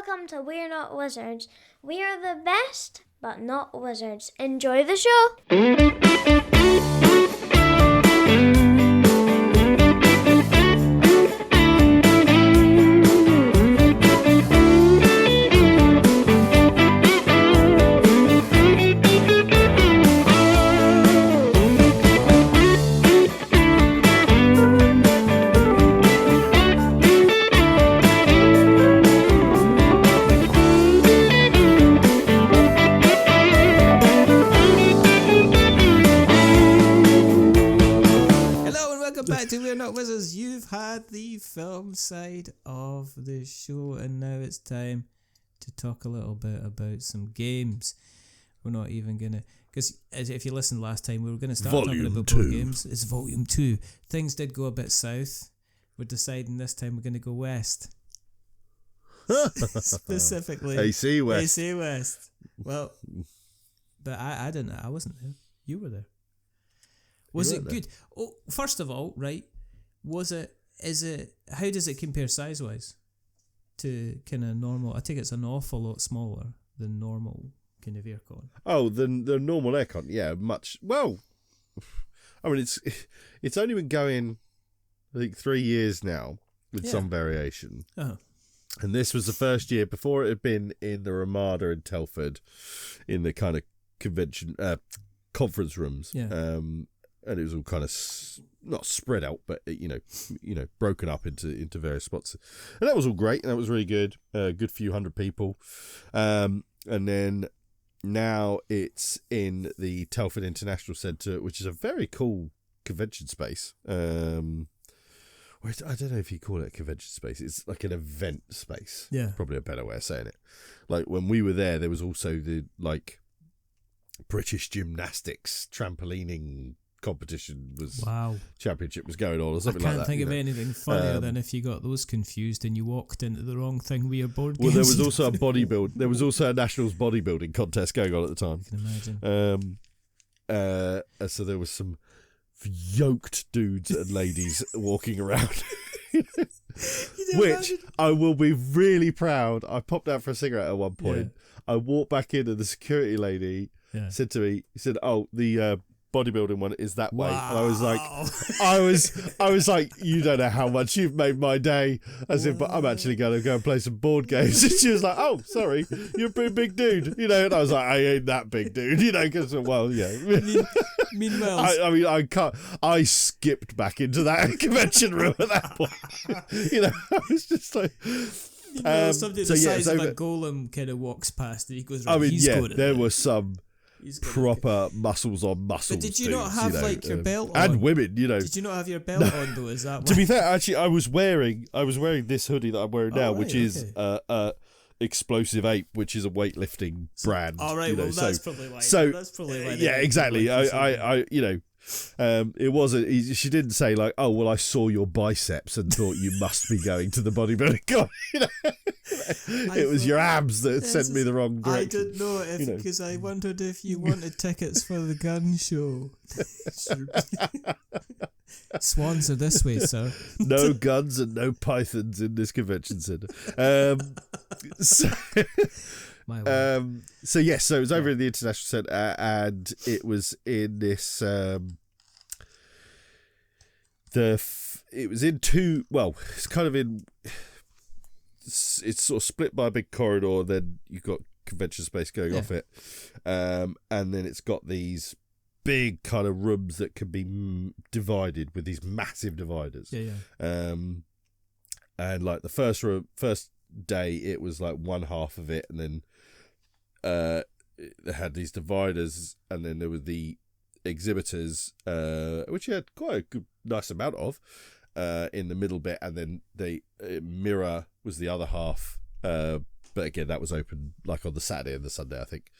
welcome to We're Not Wizards. We are the best, but not wizards. Enjoy the show! Wizards, you've had the film side of the show, and now it's time to talk a little bit about some games. We're not even gonna, because if you listened last time, we were gonna start talking about board games. It's Volume 2. Things did go a bit south. We're deciding this time we're gonna go west. Specifically AC West. AC West. Well, but I didn't. I wasn't there. You were there. Was it good? Oh, first of all, right. How does it compare size-wise to kind of normal? I think it's an awful lot smaller than normal kind of Airecon. Oh, the normal Airecon, yeah, much. Well, I mean, it's only been going, I think, 3 years now with some variation. Oh. And this was the first year before it had been in the Ramada in Telford, in the kind of convention conference rooms. Yeah. And it was all kind of not spread out, but you know, broken up into various spots, and that was all great. And that was really good. Good few hundred people, and then now it's in the Telford International Centre, which is a very cool convention space. I don't know if you call it a convention space. It's like an event space. Yeah, probably a better way of saying it. Like when we were there was also the British gymnastics trampolining competition championship was going on or something like that. I can't think of anything funnier than if you got those confused and you walked into the wrong thing with your board games. Well, there was also there was also a nationals bodybuilding contest going on at the time. I can imagine. So there was some yoked dudes and ladies walking around. Which I will be really proud. I popped out for a cigarette at one point. Yeah. I walked back in and the security lady said to me, "Oh, the bodybuilding one is that way." And I was like, "You don't know how much you've made my day." I said, "But I'm actually going to go and play some board games." And she was like, "Oh, sorry, you're a pretty big dude," and I was like, "I ain't that big dude," because Meanwhile, I skipped back into that convention room at that point. I was just like. Somebody the size of a golem kind of walks past and he goes, there was some proper muscles on muscles. But did you not have your belt on? And women, Did you not have your belt on though? Is that to be fair, actually I was wearing this hoodie that I'm wearing now, which is Explosive Ape, which is a weightlifting brand. All right, that's probably why. Yeah, exactly. It wasn't. She didn't say like, "Oh, well, I saw your biceps and thought you must be going to the bodybuilding." It was your abs that sent me the wrong direction. I didn't know because I wondered if you wanted tickets for the gun show. Swans are this way, sir. No guns and no pythons in this convention centre. So it was over in the International Centre, and it was in this. It was in two. Well, it's kind of in. It's sort of split by a big corridor. Then you've got convention space going off it, and then it's got these big kind of rooms that can be divided with these massive dividers. And like the first day, it was like one half of it, and then they had these dividers, and then there were the exhibitors, which you had quite a good, nice amount of in the middle bit, and then the mirror was the other half. But again, that was open like on the Saturday and the Sunday, I think.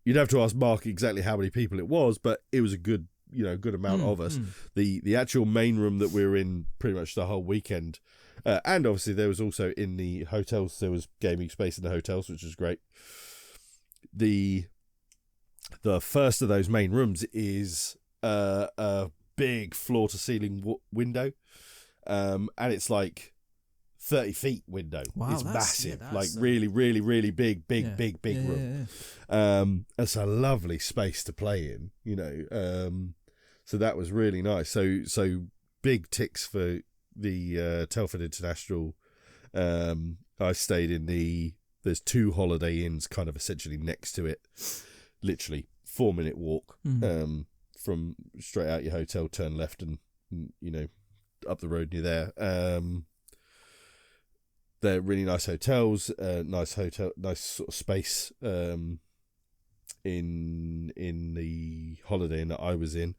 You'd have to ask Mark exactly how many people it was, but it was a good amount of us. The actual main room that we were in pretty much the whole weekend, and obviously there was also in the hotels, there was gaming space in the hotels, which was great. The first of those main rooms is a big floor to ceiling window, and it's like 30 feet window. Wow, it's that's massive, that's like really, really, really big room. It's a lovely space to play in, so that was really nice. So big ticks for the Telford International. I stayed in there's 2 Holiday Inns kind of essentially next to it, literally 4-minute walk from straight out your hotel, turn left and up the road near there. They're really nice hotels, nice sort of space in the Holiday Inn that I was in.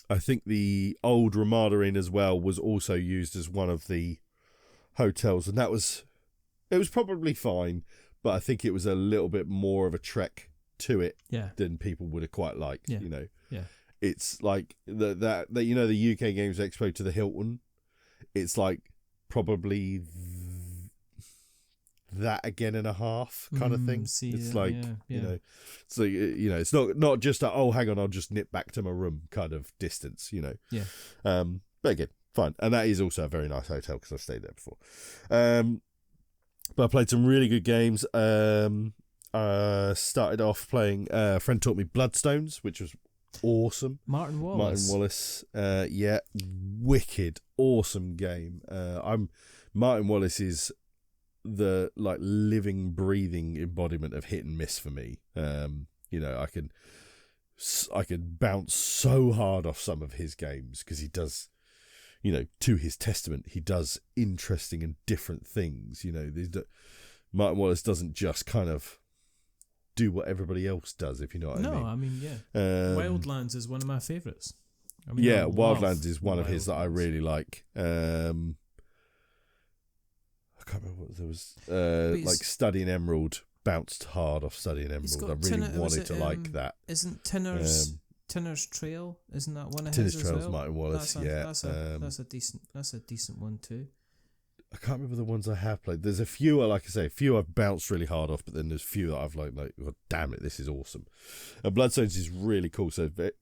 I think the old Ramada Inn as well was also used as one of the hotels, and it was probably fine, but I think it was a little bit more of a trek to it than people would have quite liked. It's like the UK Games Expo to the Hilton. It's like probably that again and a half kind of thing. So it's not just hang on, I'll just nip back to my room kind of distance. But again, fine, and that is also a very nice hotel because I've stayed there before. But I played some really good games. Started off playing. A friend taught me Bloodstones, which was awesome. Martin Wallace. Wicked, awesome game. Martin Wallace is the living, breathing embodiment of hit and miss for me. I can bounce so hard off some of his games because he does, to his testament, he does interesting and different things. Martin Wallace doesn't just kind of do what everybody else does, if you know what I mean. No, I mean, Wildlands is one of my favourites. Wildlands is one of his that I really like. I can't remember what there was. Studying Emerald bounced hard off Studying Emerald. I really wanted to like that. Isn't Tinner's Trail? Isn't that one of Tinner's his Trail's as well? Martin Wallace. That's a decent one too. I can't remember the ones I have played. There's a few, like I say, I've bounced really hard off, but then there's a few that I've like, oh, damn it, this is awesome. And Bloodstones is really cool. So got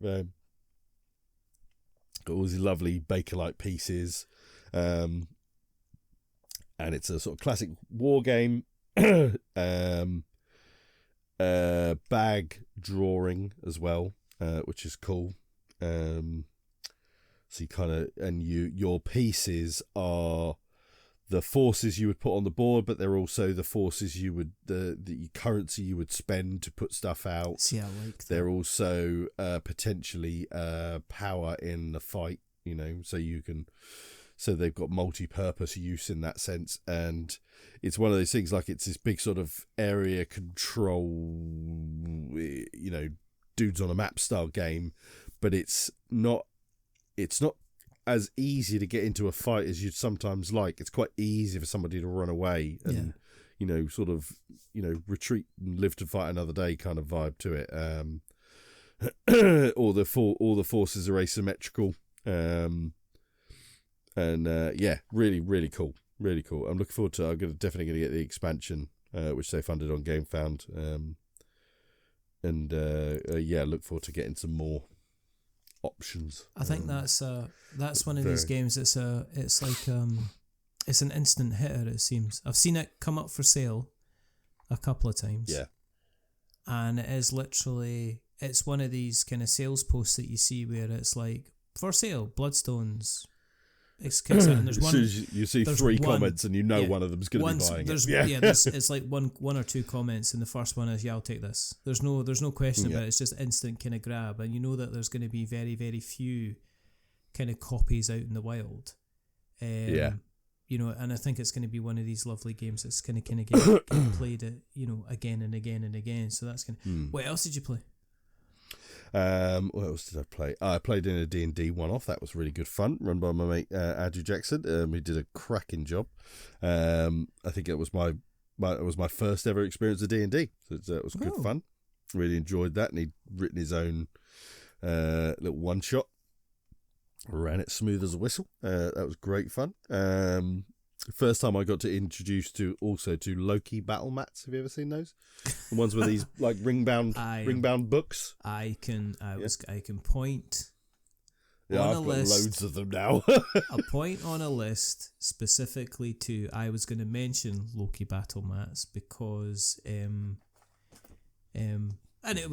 all these lovely Bakelite pieces, and it's a sort of classic war game. Bag drawing as well, which is cool. So you kind of, and your pieces are the forces you would put on the board, but they're also the forces the currency you would spend to put stuff out. See, I like that. They're also potentially power in the fight, so they've got multi-purpose use in that sense. And it's one of those things, like it's this big sort of area control, dudes on a map style game, but it's not as easy to get into a fight as you'd sometimes like. It's quite easy for somebody to run away and retreat and live to fight another day kind of vibe to it. All the forces are asymmetrical, really, really cool, really cool. I'm looking forward to. I'm definitely going to get the expansion, which they funded on GameFound, look forward to getting some more options. I think that's one of these games. It's an instant hitter. It seems I've seen it come up for sale a couple of times. Yeah, and it is literally, it's one of these kind of sales posts that you see where it's like, for sale, Bloodstones. It's kicks out and there's one. You see 3 comments and one of them's going to be buying it. It's like one or two comments, and the first one is, I'll take this. There's no question about it. It's just instant kind of grab, and you know that there's going to be very, very few kind of copies out in the wild. And I think it's going to be one of these lovely games that's going to get played again and again and again. So that's going to. What else did you play? What else did I play? I played in a D&D one-off. That was really good fun, run by my mate Andrew Jackson. He did a cracking job. I think it was my first ever experience of D&D, so it was good fun. Really enjoyed that, and he'd written his own little one-shot. Ran it smooth as a whistle. That was great fun. First time I got to introduce to Loki battlemats. Have you ever seen those? The ones with these like ring bound books. I can point. Yeah, on I've a got list. loads of them now. A point on a list specifically to I was going to mention Loki battlemats because we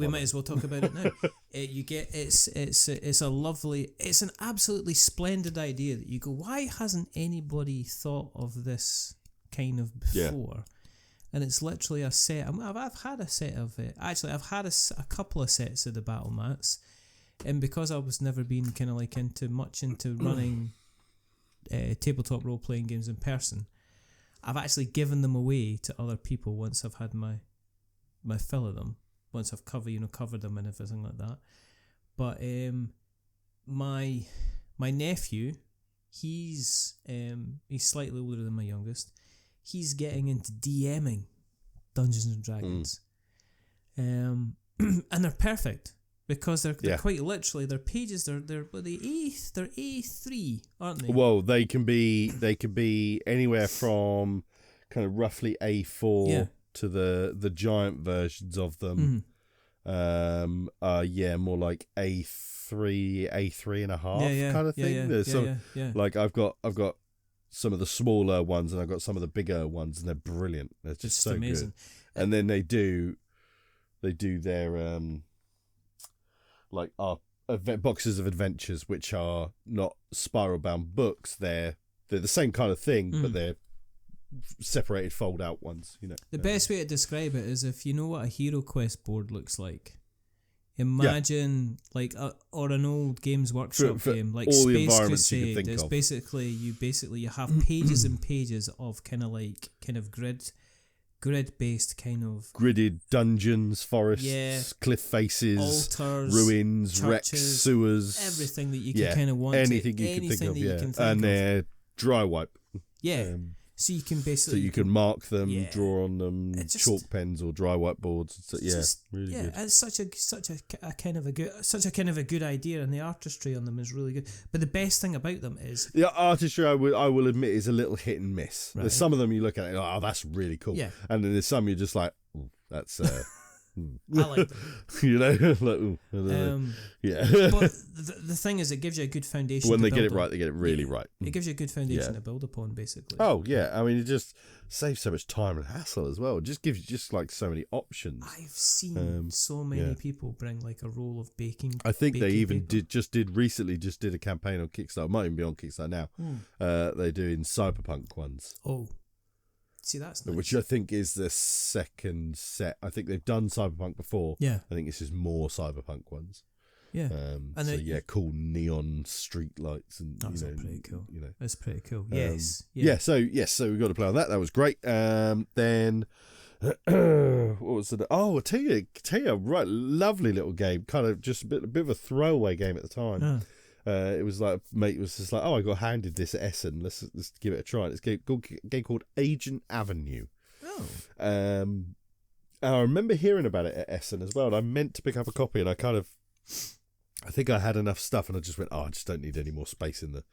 might as well talk about it now. It's a lovely, it's an absolutely splendid idea that you go, why hasn't anybody thought of this kind of before? And it's literally a set. I've had a set of it. Actually, I've had a couple of sets of the battlemats. And because I was never been kind of like into running tabletop role playing games in person, I've actually given them away to other people once I've had my fill of them. Once I've covered them and everything like that. But my nephew, he's slightly older than my youngest. He's getting into DMing Dungeons and Dragons, and they're perfect. Because they're quite literally, their pages they're A3, aren't they? Well, they can be anywhere from kind of roughly A4 to the giant versions of them. More like A3 and a half kind of thing. There's some like I've got some of the smaller ones and I've got some of the bigger ones, and they're brilliant. They're just so amazing. Good. And then they do their like our boxes of adventures, which are not spiral bound books. They're the same kind of thing, but they're separated fold out ones. The best way to describe it is if you know what a Hero Quest board looks like. Imagine or an old Games Workshop game like all Space the Crusade. you It's of. basically you have pages and pages of kind of grid based kind of gridded dungeons, forests, cliff faces, altars, ruins, churches, wrecks, sewers, everything that you can kind of want. Anything you can think of. And they're dry wipe. Yeah. So you can basically you can mark them, draw on them, chalk pens or dry whiteboards. Really good. It's such a kind of a good idea, and the artistry on them is really good. But the best thing about them is the artistry. I will admit is a little hit and miss. Right. There's some of them you look at it, oh, that's really cool. Yeah. And then there's some you're just like, that's. I like them. But the thing is, it gives you a good foundation. When they get it right, they get it really right. It gives you a good foundation to build upon, basically. Oh yeah, I mean, it just saves so much time and hassle as well. It just gives you so many options. I've seen so many people bring like a roll of baking. I think they even did a campaign on Kickstarter. It might even be on Kickstarter now. They're doing cyberpunk ones. Oh. See, that's nice. Which I think is the second set. I think they've done Cyberpunk before. Yeah. I think this is more Cyberpunk ones. Yeah. Cool neon street lights and that's pretty cool. That's pretty cool. So we got to play on that. That was great. Then what was it? Oh, I'll tell you, right, lovely little game. Kind of just a bit of a throwaway game at the time. Oh. It was like mate was just like, oh, I got handed this at Essen. Let's give it a try. It's a game called Agent Avenue. Oh. And I remember hearing about it at Essen as well. And I meant to pick up a copy, and I think I had enough stuff, and I just went, oh, I just don't need any more space in the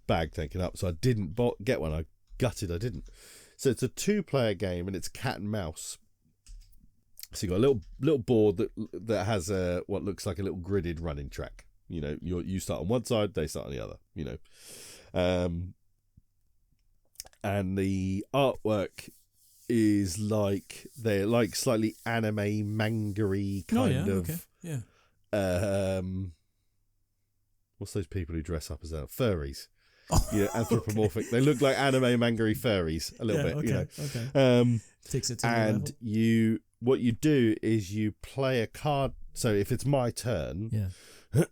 bag taken up. So I didn't get one. I gutted I didn't. So it's a 2-player game, and it's cat and mouse. So you got a little board that has what looks like a little gridded running track. You start on one side, they start on the other, and the artwork is they're like slightly anime manga-y kind of. Okay. Yeah. What's those people who dress up as furries? Anthropomorphic. They look like anime manga-y furries a little bit. Okay. Takes it to and what you do is you play a card. So if it's my turn,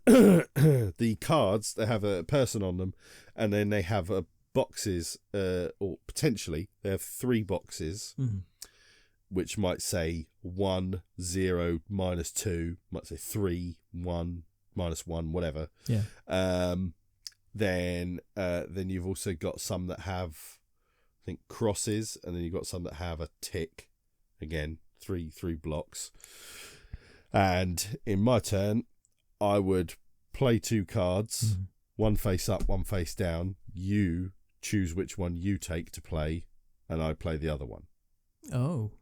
the cards, they have a person on them, and then they have boxes, or potentially they have 3 boxes, which might say 1, 0, -2, might say 3, 1, -1, whatever. Yeah. Then you've also got some that have, I think, crosses, and then you've got some that have a tick. Again, three blocks. And in my turn, I would play 2 cards, one face up, one face down. You choose which one you take to play, and I play the other one. Oh.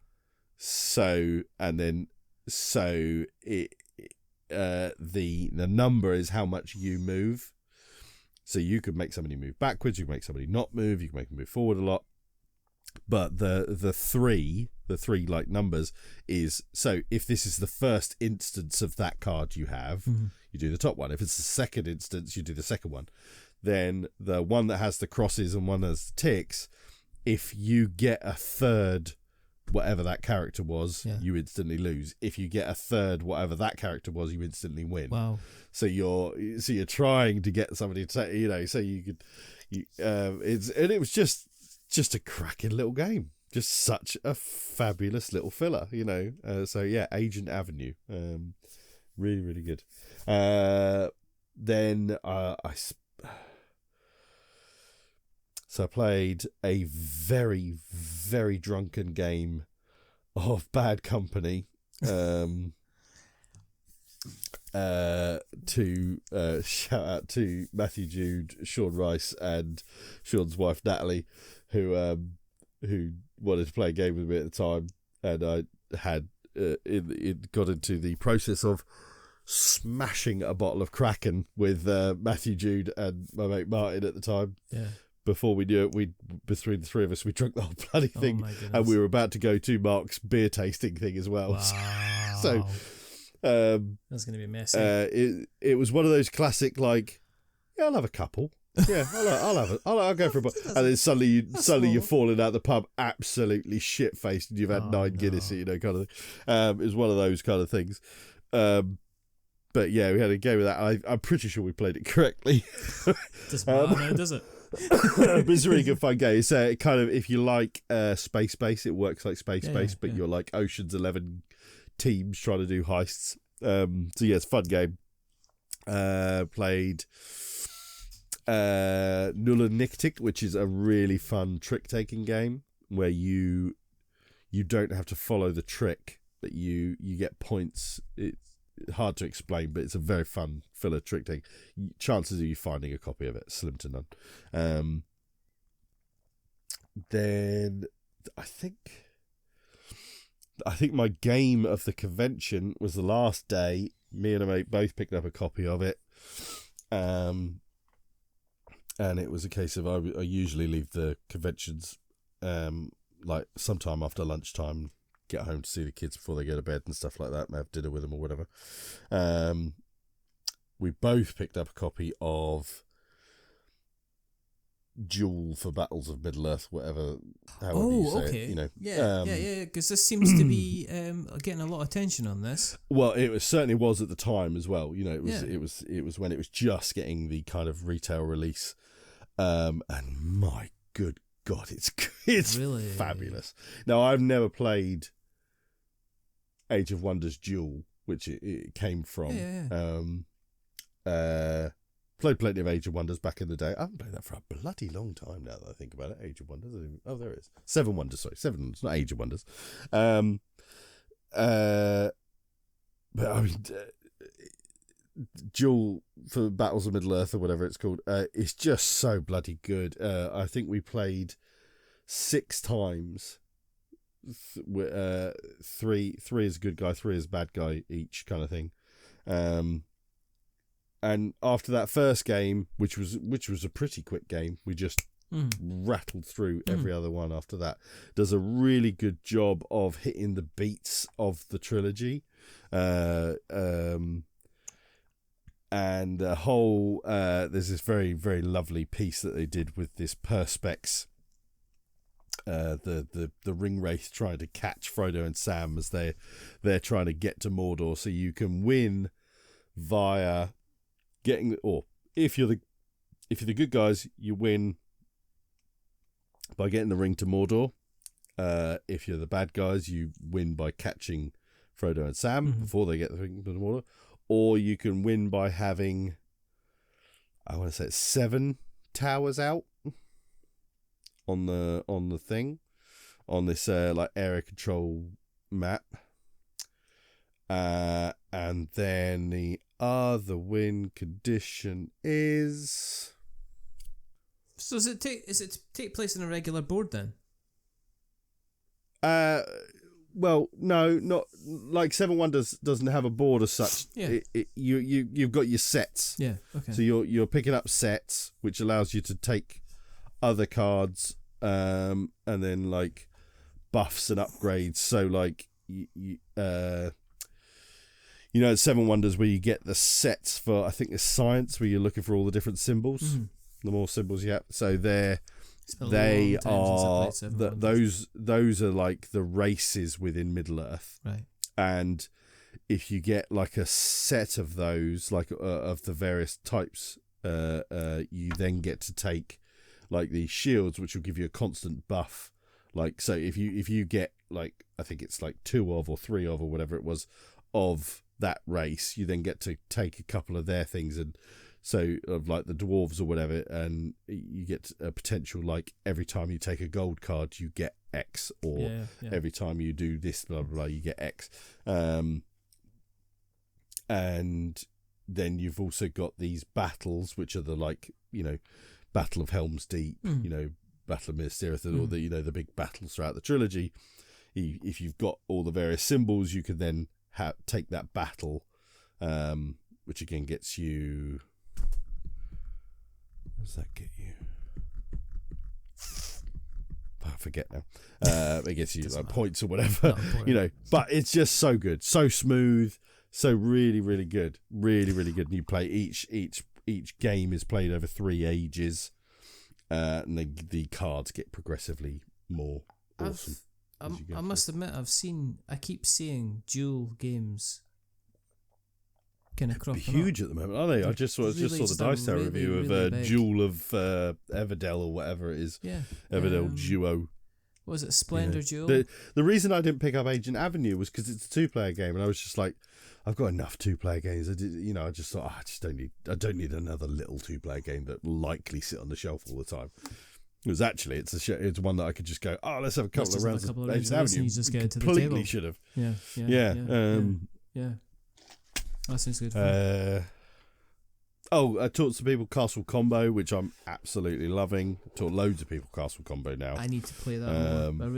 So it the number is how much you move. So you could make somebody move backwards, you can make somebody not move, you can make them move forward a lot. But the three like numbers is, so if this is the first instance of that card you have, you do the top one. If it's the second instance, you do the second one. Then the one that has the crosses and one that has the ticks, if you get a third whatever that character was, you instantly lose. If you get a third whatever that character was, you instantly win. Wow. So you're trying to get somebody to, you know, so you could it was just a cracking little game. Just such a fabulous little filler, you know. So yeah, Agent Avenue, really, really good. Then I played a very, very drunken game of Bad Company. To shout out to Matthew Jude, Sean Rice, and Sean's wife Natalie, who wanted to play a game with me at the time, and I had it got into the process of smashing a bottle of Kraken with Matthew Jude and my mate Martin at the time. Yeah. Before we knew it, between the three of us, we drank the whole bloody thing, and we were about to go to Mark's beer tasting thing as well. Wow. So that's going to be messy. It was one of those classic, like, yeah, I'll have a couple. Yeah, I'll go for a bottle. And then suddenly you're falling out the pub absolutely shit faced, and you've had 9 Guinness, you know, kind of thing. It was one of those kind of things. But yeah, we had a game of that. I'm pretty sure we played it correctly. Doesn't matter now, does it? But it's a really good fun game. It's kind of, if you like Space Base, it works like Space Base, but you're like Ocean's 11 teams trying to do heists. So yeah, it's a fun game. Played Null and Nictic, which is a really fun trick taking game where you don't have to follow the trick, but you get points. It's hard to explain, but it's a very fun filler trick taking. Chances of you finding a copy of it slim to none. Then I think my game of the convention was the last day. Me and a mate both picked up a copy of it. And it was a case of I usually leave the conventions like sometime after lunchtime, get home to see the kids before they go to bed and stuff like that, and have dinner with them or whatever. We both picked up a copy of Duel for Battles of Middle-earth, however you say it, you know. Yeah, because this seems to be getting a lot of attention on this. Well, it certainly was at the time as well. You know, it was when it was just getting the kind of retail release, and my good God, it's really fabulous. Now, I've never played Age of Wonders Duel, which it came from. Played plenty of Age of Wonders back in the day. I haven't played that for a bloody long time now that I think about it. Age of Wonders. Oh, there it is. 7 Wonders, sorry. 7 Wonders, not Age of Wonders. But I mean, Duel for Battles of Middle-earth or whatever it's called, is just so bloody good. I think we played 6 times. 3 is a good guy, 3 is a bad guy each kind of thing. And after that first game, which was a pretty quick game, we just rattled through every other one after that. Does a really good job of hitting the beats of the trilogy. And the whole there's this very, very lovely piece that they did with this Perspex, the ring wraith trying to catch Frodo and Sam as they're trying to get to Mordor. So you can win via getting, or if you're the good guys, you win by getting the ring to Mordor. If you're the bad guys, you win by catching Frodo and Sam before they get the ring to Mordor. Or you can win by having, I want to say it's 7 towers out on the thing, on this like area control map. And then the other win condition is. So does it take place in a regular board then? well, no, not like Seven Wonders doesn't have a board as such. Yeah. You've got your sets. Yeah. Okay. So you're picking up sets, which allows you to take other cards, and then like buffs and upgrades. So like Seven Wonders where you get the sets for, I think it's science, where you're looking for all the different symbols. Mm-hmm. The more symbols you have, so those are like the races within Middle Earth, right? And if you get like a set of those, like of the various types, you then get to take like the shields, which will give you a constant buff. Like, so if you get like, I think it's like 2 of or 3 of or whatever it was of that race, you then get to take a couple of their things, and so of like the dwarves or whatever, and you get a potential like every time you take a gold card you get X, or every time you do this blah blah blah you get X, and then you've also got these battles, which are the like Battle of Helm's Deep, Battle of Minas Tirith, or the big battles throughout the trilogy. If you've got all the various symbols, you can then take that battle, which again gets you. What does that get you? I forget now. It gets you like points or whatever, But it's just so good, so smooth, so really, really good, really, really good. And you play each game is played over 3 ages, and the cards get progressively more awesome. I must admit, I keep seeing Duel games kind of cropping huge up. At the moment, aren't they? I just saw the Dice Tower review of Duel of Everdell or whatever it is. Yeah, Everdell Duo. What was it, Splendor Duel? The reason I didn't pick up Agent Avenue was because it's a 2-player game, and I was just like, I've got enough 2-player games. I just thought, I don't need another little 2-player game that will likely sit on the shelf all the time. It was actually it's one that I could just go, let's have a couple of rounds of Agent Avenue. You just get to the completely table. should have. Yeah. That sounds good. I taught some people Castle Combo, which I'm absolutely loving. I taught loads of people Castle Combo now. I need to play that more.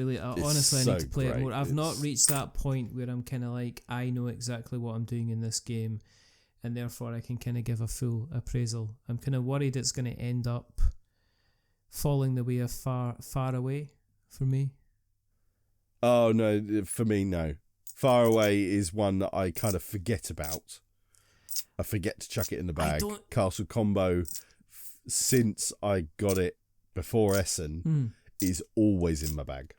Honestly, I need to play it more. I've not reached that point where I'm kind of like, I know exactly what I'm doing in this game, and therefore I can kind of give a full appraisal. I'm kind of worried it's going to end up falling the way of far away for me. Oh, no, for me, no. Far Away is one that I kind of forget about. I forget to chuck it in the bag. Castle Combo, since I got it before Essen, is always in my bag.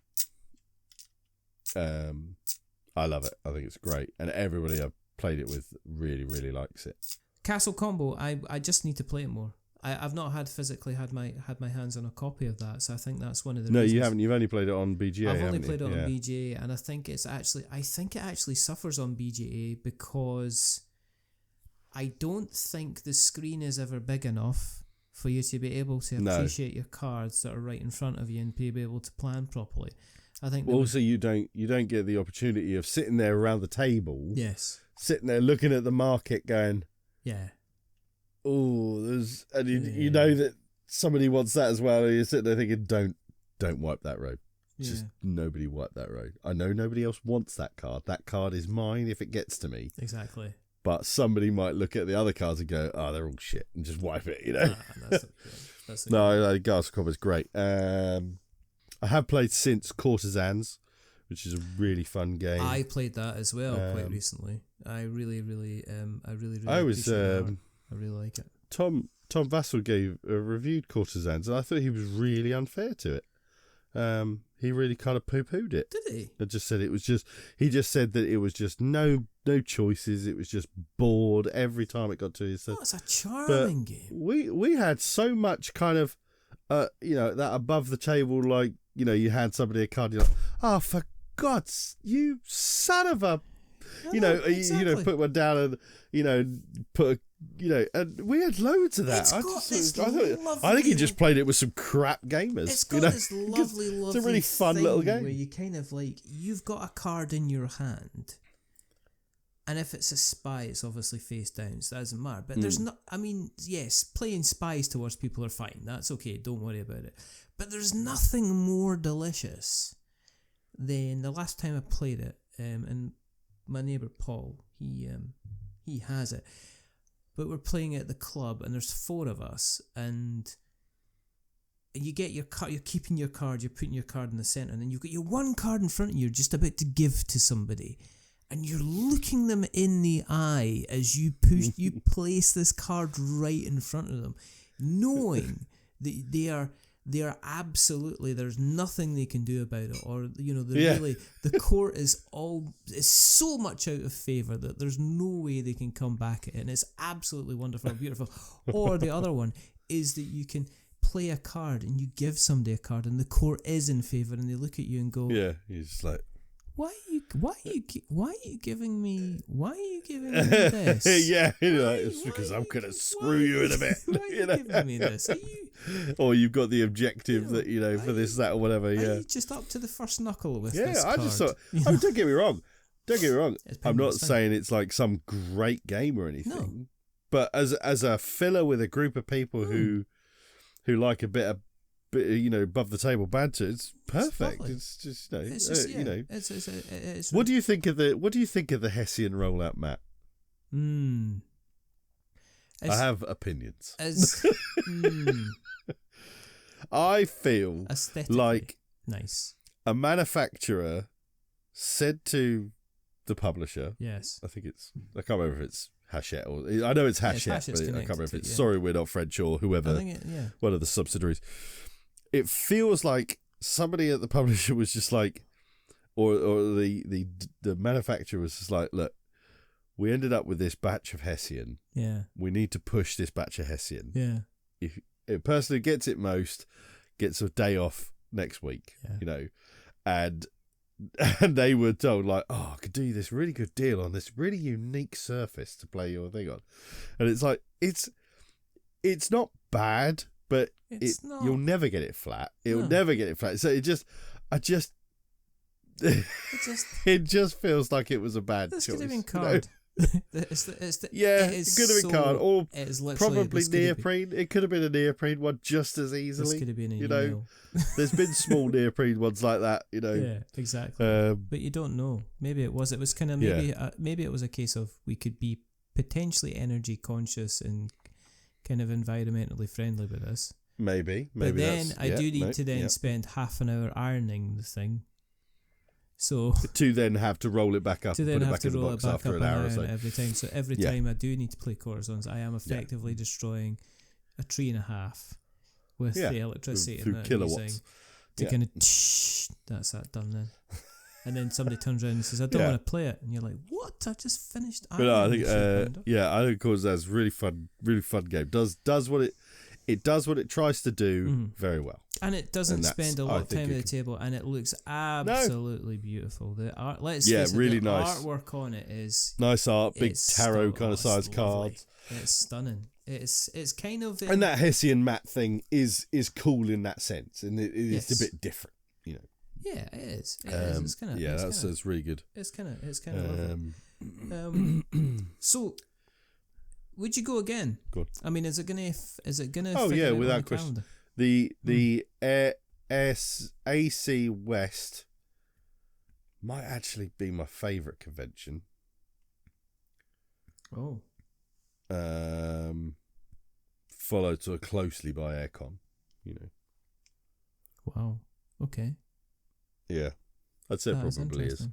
I love it. I think it's great. And everybody I've played it with really, really likes it. Castle Combo, I just need to play it more. I've not physically had my hands on a copy of that, so I think that's one of the reasons. No, you haven't. You've only played it on BGA. I've only played it on BGA, and I think it actually suffers on BGA because I don't think the screen is ever big enough for you to be able to appreciate your cards that are right in front of you and be able to plan properly. I think. Also, you don't get the opportunity of sitting there around the table. Yes. Sitting there looking at the market, going, yeah. Oh, you know that somebody wants that as well. And you're sitting there thinking, don't wipe that road. Just nobody wipe that road. I know nobody else wants that card. That card is mine if it gets to me. Exactly. But somebody might look at the other cards and go, they're all shit, and just wipe it, No, Castle Combo is great. I have played since Courtisans, which is a really fun game. I played that as well quite recently. I really I really like it. Tom Vassell reviewed Courtisans, and I thought he was really unfair to it. He really kind of poo-pooed it. Did he? I just said he just said that it was just no choices. It was just bored every time it got to you. So, it's a charming game. We had so much kind of, that above the table, like, you had somebody a card, you're like, for God's, you son of a, exactly. put one down and, put and we had loads of that. I think he just played it with some crap gamers. It's got this lovely it's a really fun little game where you kind of like, you've got a card in your hand, and if it's a spy, it's obviously face down, so that doesn't matter. But there's not. I mean, yes, playing spies towards people are fine. That's okay. Don't worry about it. But there's nothing more delicious then the last time I played it, and my neighbour Paul, he has it, but we're playing it at the club, and there's 4 of us, and you get your card, you're keeping your card, you're putting your card in the centre, and then you've got your one card in front of you, you're just about to give to somebody, and you're looking them in the eye as you place this card right in front of them, knowing that they are absolutely, there's nothing they can do about it, or really, the court is so much out of favour that there's no way they can come back at it, and it's absolutely wonderful and beautiful. Or the other one is that you can play a card and you give somebody a card and the court is in favour, and they look at you and go, he's just like, why are you giving me this? It's because I'm gonna screw you in a bit. Why are you giving me this? Or you've got the objective that for this, that, or whatever. Are you just up to the first knuckle with this I card? just thought. Oh, don't get me wrong. I'm not saying it's like some great game or anything. No. But as a filler with a group of people who like a bit above the table banter, it's perfect. It's just What do you think of the Hessian rollout, Matt? I have opinions. I feel like nice. A manufacturer said to the publisher, yes, I can't remember if it's Hachette or I know it's Hachette, but I can't remember if it's Sorry We're Not French or whoever, one of the subsidiaries. It feels like somebody at the publisher was just like, or the manufacturer was just like, look, we ended up with this batch of Hessian. Yeah. We need to push this batch of Hessian. Yeah. If a person who gets it most gets a day off next week, and they were told like, oh, I could do this really good deal on this really unique surface to play your thing on, and it's like it's not bad, but you'll never get it flat. It'll never get it flat. So it just feels like it was a bad choice. Could have been card. It could have been card, or probably neoprene. It could have been a neoprene one just as easily. This could have been a email. There's been small neoprene ones like that. Yeah, exactly. But you don't know. Maybe it was. It was kind of maybe it was a case of we could be potentially energy conscious and kind of environmentally friendly with this. Maybe. But then I do need to spend half an hour ironing the thing. So to then have to roll it back up and put it back in the box after an hour or so. Every time. So every time I do need to play Courtisans, I am effectively destroying a tree and a half with the electricity through kilowatts to kind of that's that done then. And then somebody turns around and says, I don't want to play it, and you're like, what? I just finished ironing. But no, I think I think Courtisans really fun game. Does what it tries to do very well. And it doesn't spend a lot of time at the table, and it looks absolutely beautiful. The art, really nice. Artwork on it is nice art, big tarot kind of size cards. It's stunning. It's kind of and that Hessian mat thing is cool in that sense, and it's a bit different, Yeah, it is. It's kind of that's really good. It's kind of lovely. So, would you go again? Go on. I mean, is it gonna? Oh yeah, without question. The AC West might actually be my favourite convention. Oh. Followed so closely by Airecon, Wow. Okay. Yeah, I'd say it probably is.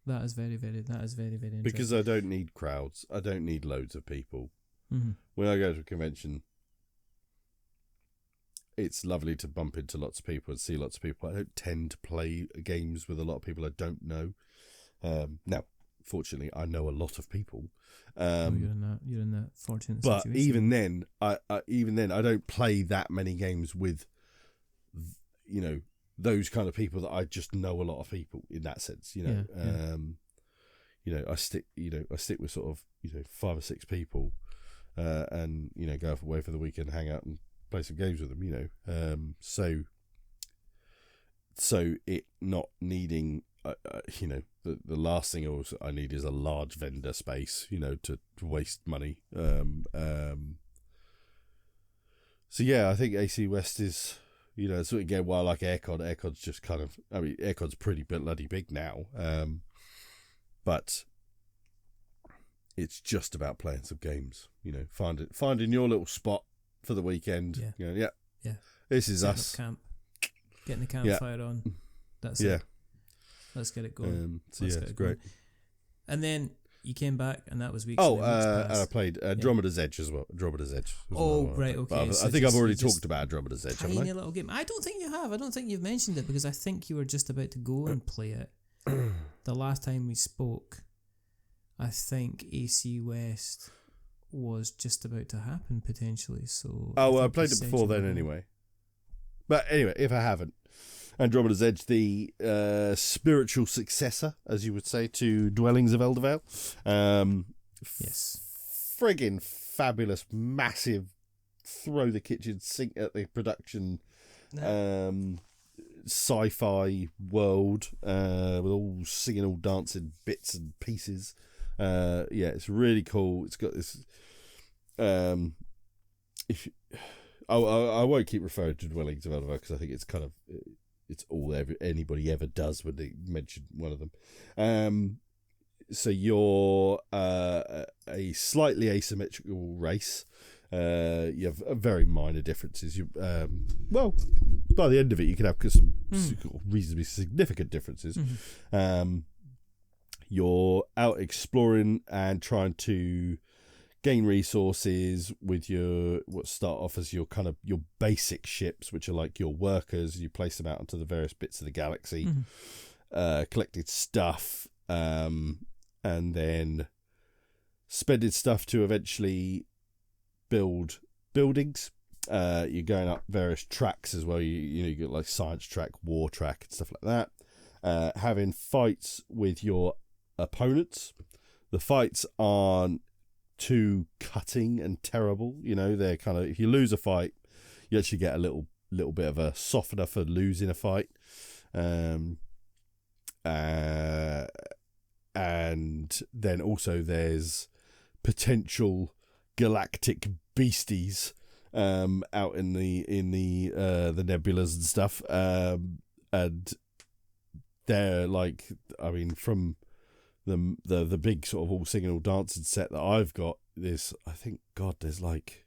That is very, very interesting. Because I don't need crowds. I don't need loads of people. Mm-hmm. When I go to a convention, it's lovely to bump into lots of people and see lots of people. I don't tend to play games with a lot of people I don't know. Now, fortunately, I know a lot of people. You're in that fortunate situation. But even then, I don't play that many games with, those kind of people that I just know a lot of people in that sense. I stick with sort of 5 or 6 people, and go away for the weekend, hang out and play some games with them. So it not needing. The last thing I need is a large vendor space, to waste money. So yeah, I think AC West is You know, so again, while like Airecon's just kind of, I mean, Airecon's pretty bloody big now, but it's just about playing some games. You know, finding your little spot for the weekend. Yeah. You know, Yeah. This is Setting us. up camp, getting the campfire on. That's it. Let's get it going. It's great. And then you came back, and that was weeks. Oh, and I played Andromedas Edge as well. Andromedas Edge. Right, okay. But So I think I've already just talked about Andromedas Edge, haven't tiny I? little game. I don't think you have. I don't think you've mentioned it because I think you were just about to go and play it. The last time we spoke, I think AC West was just about to happen potentially. So I played it before then anyway. But anyway, if I haven't, Andromeda's Edge, the spiritual successor, as you would say, to Dwellings of Eldervale. Yes. Friggin' fabulous, massive, throw the kitchen sink at the production sci-fi world with all singing, all dancing bits and pieces. It's really cool. It's got this... I won't keep referring to Dwellings of Eldervale because I think it's kind of... It's all anybody ever does when they mention one of them. So you're a slightly asymmetrical race. You have very minor differences. You by the end of it, you can have some reasonably significant differences. You're out exploring and trying to gain resources with what start off as your kind of your basic ships, which are like your workers. You place them out onto the various bits of the galaxy, collected stuff, and then spending stuff to eventually build buildings. You're going up various tracks as well. You get like science track, war track, and stuff like that. Having fights with your opponents. The fights aren't too cutting and terrible. You know, they're kind of, if you lose a fight, you actually get a little bit of a softener for losing a fight. And then also there's potential galactic beasties out in the nebulas and stuff, and they're like, I mean, from the big sort of all singing all dancing set that I've got, there's like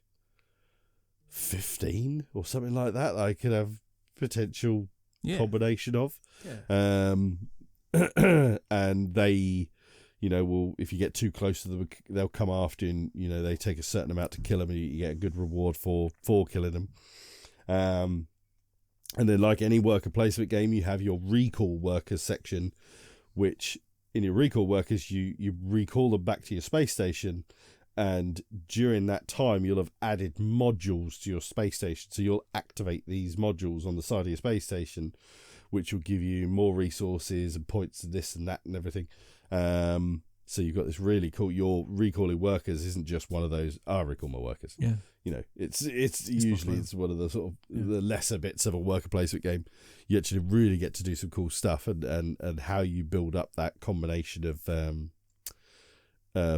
15 or something like that I could have potential combination of. And they, will, if you get too close to them, they'll come after you, and they take a certain amount to kill them, and you get a good reward for killing them. And then, like any worker placement game, you have your recall workers section, which in your recall workers, you recall them back to your space station, and during that time you'll have added modules to your space station. So you'll activate these modules on the side of your space station, which will give you more resources and points and this and that and everything. So you've got this really cool, your recalling workers isn't just one of those, I recall my workers. Yeah. It's usually it's one of the sort of the lesser bits of a worker placement game. You actually really get to do some cool stuff, and how you build up that combination of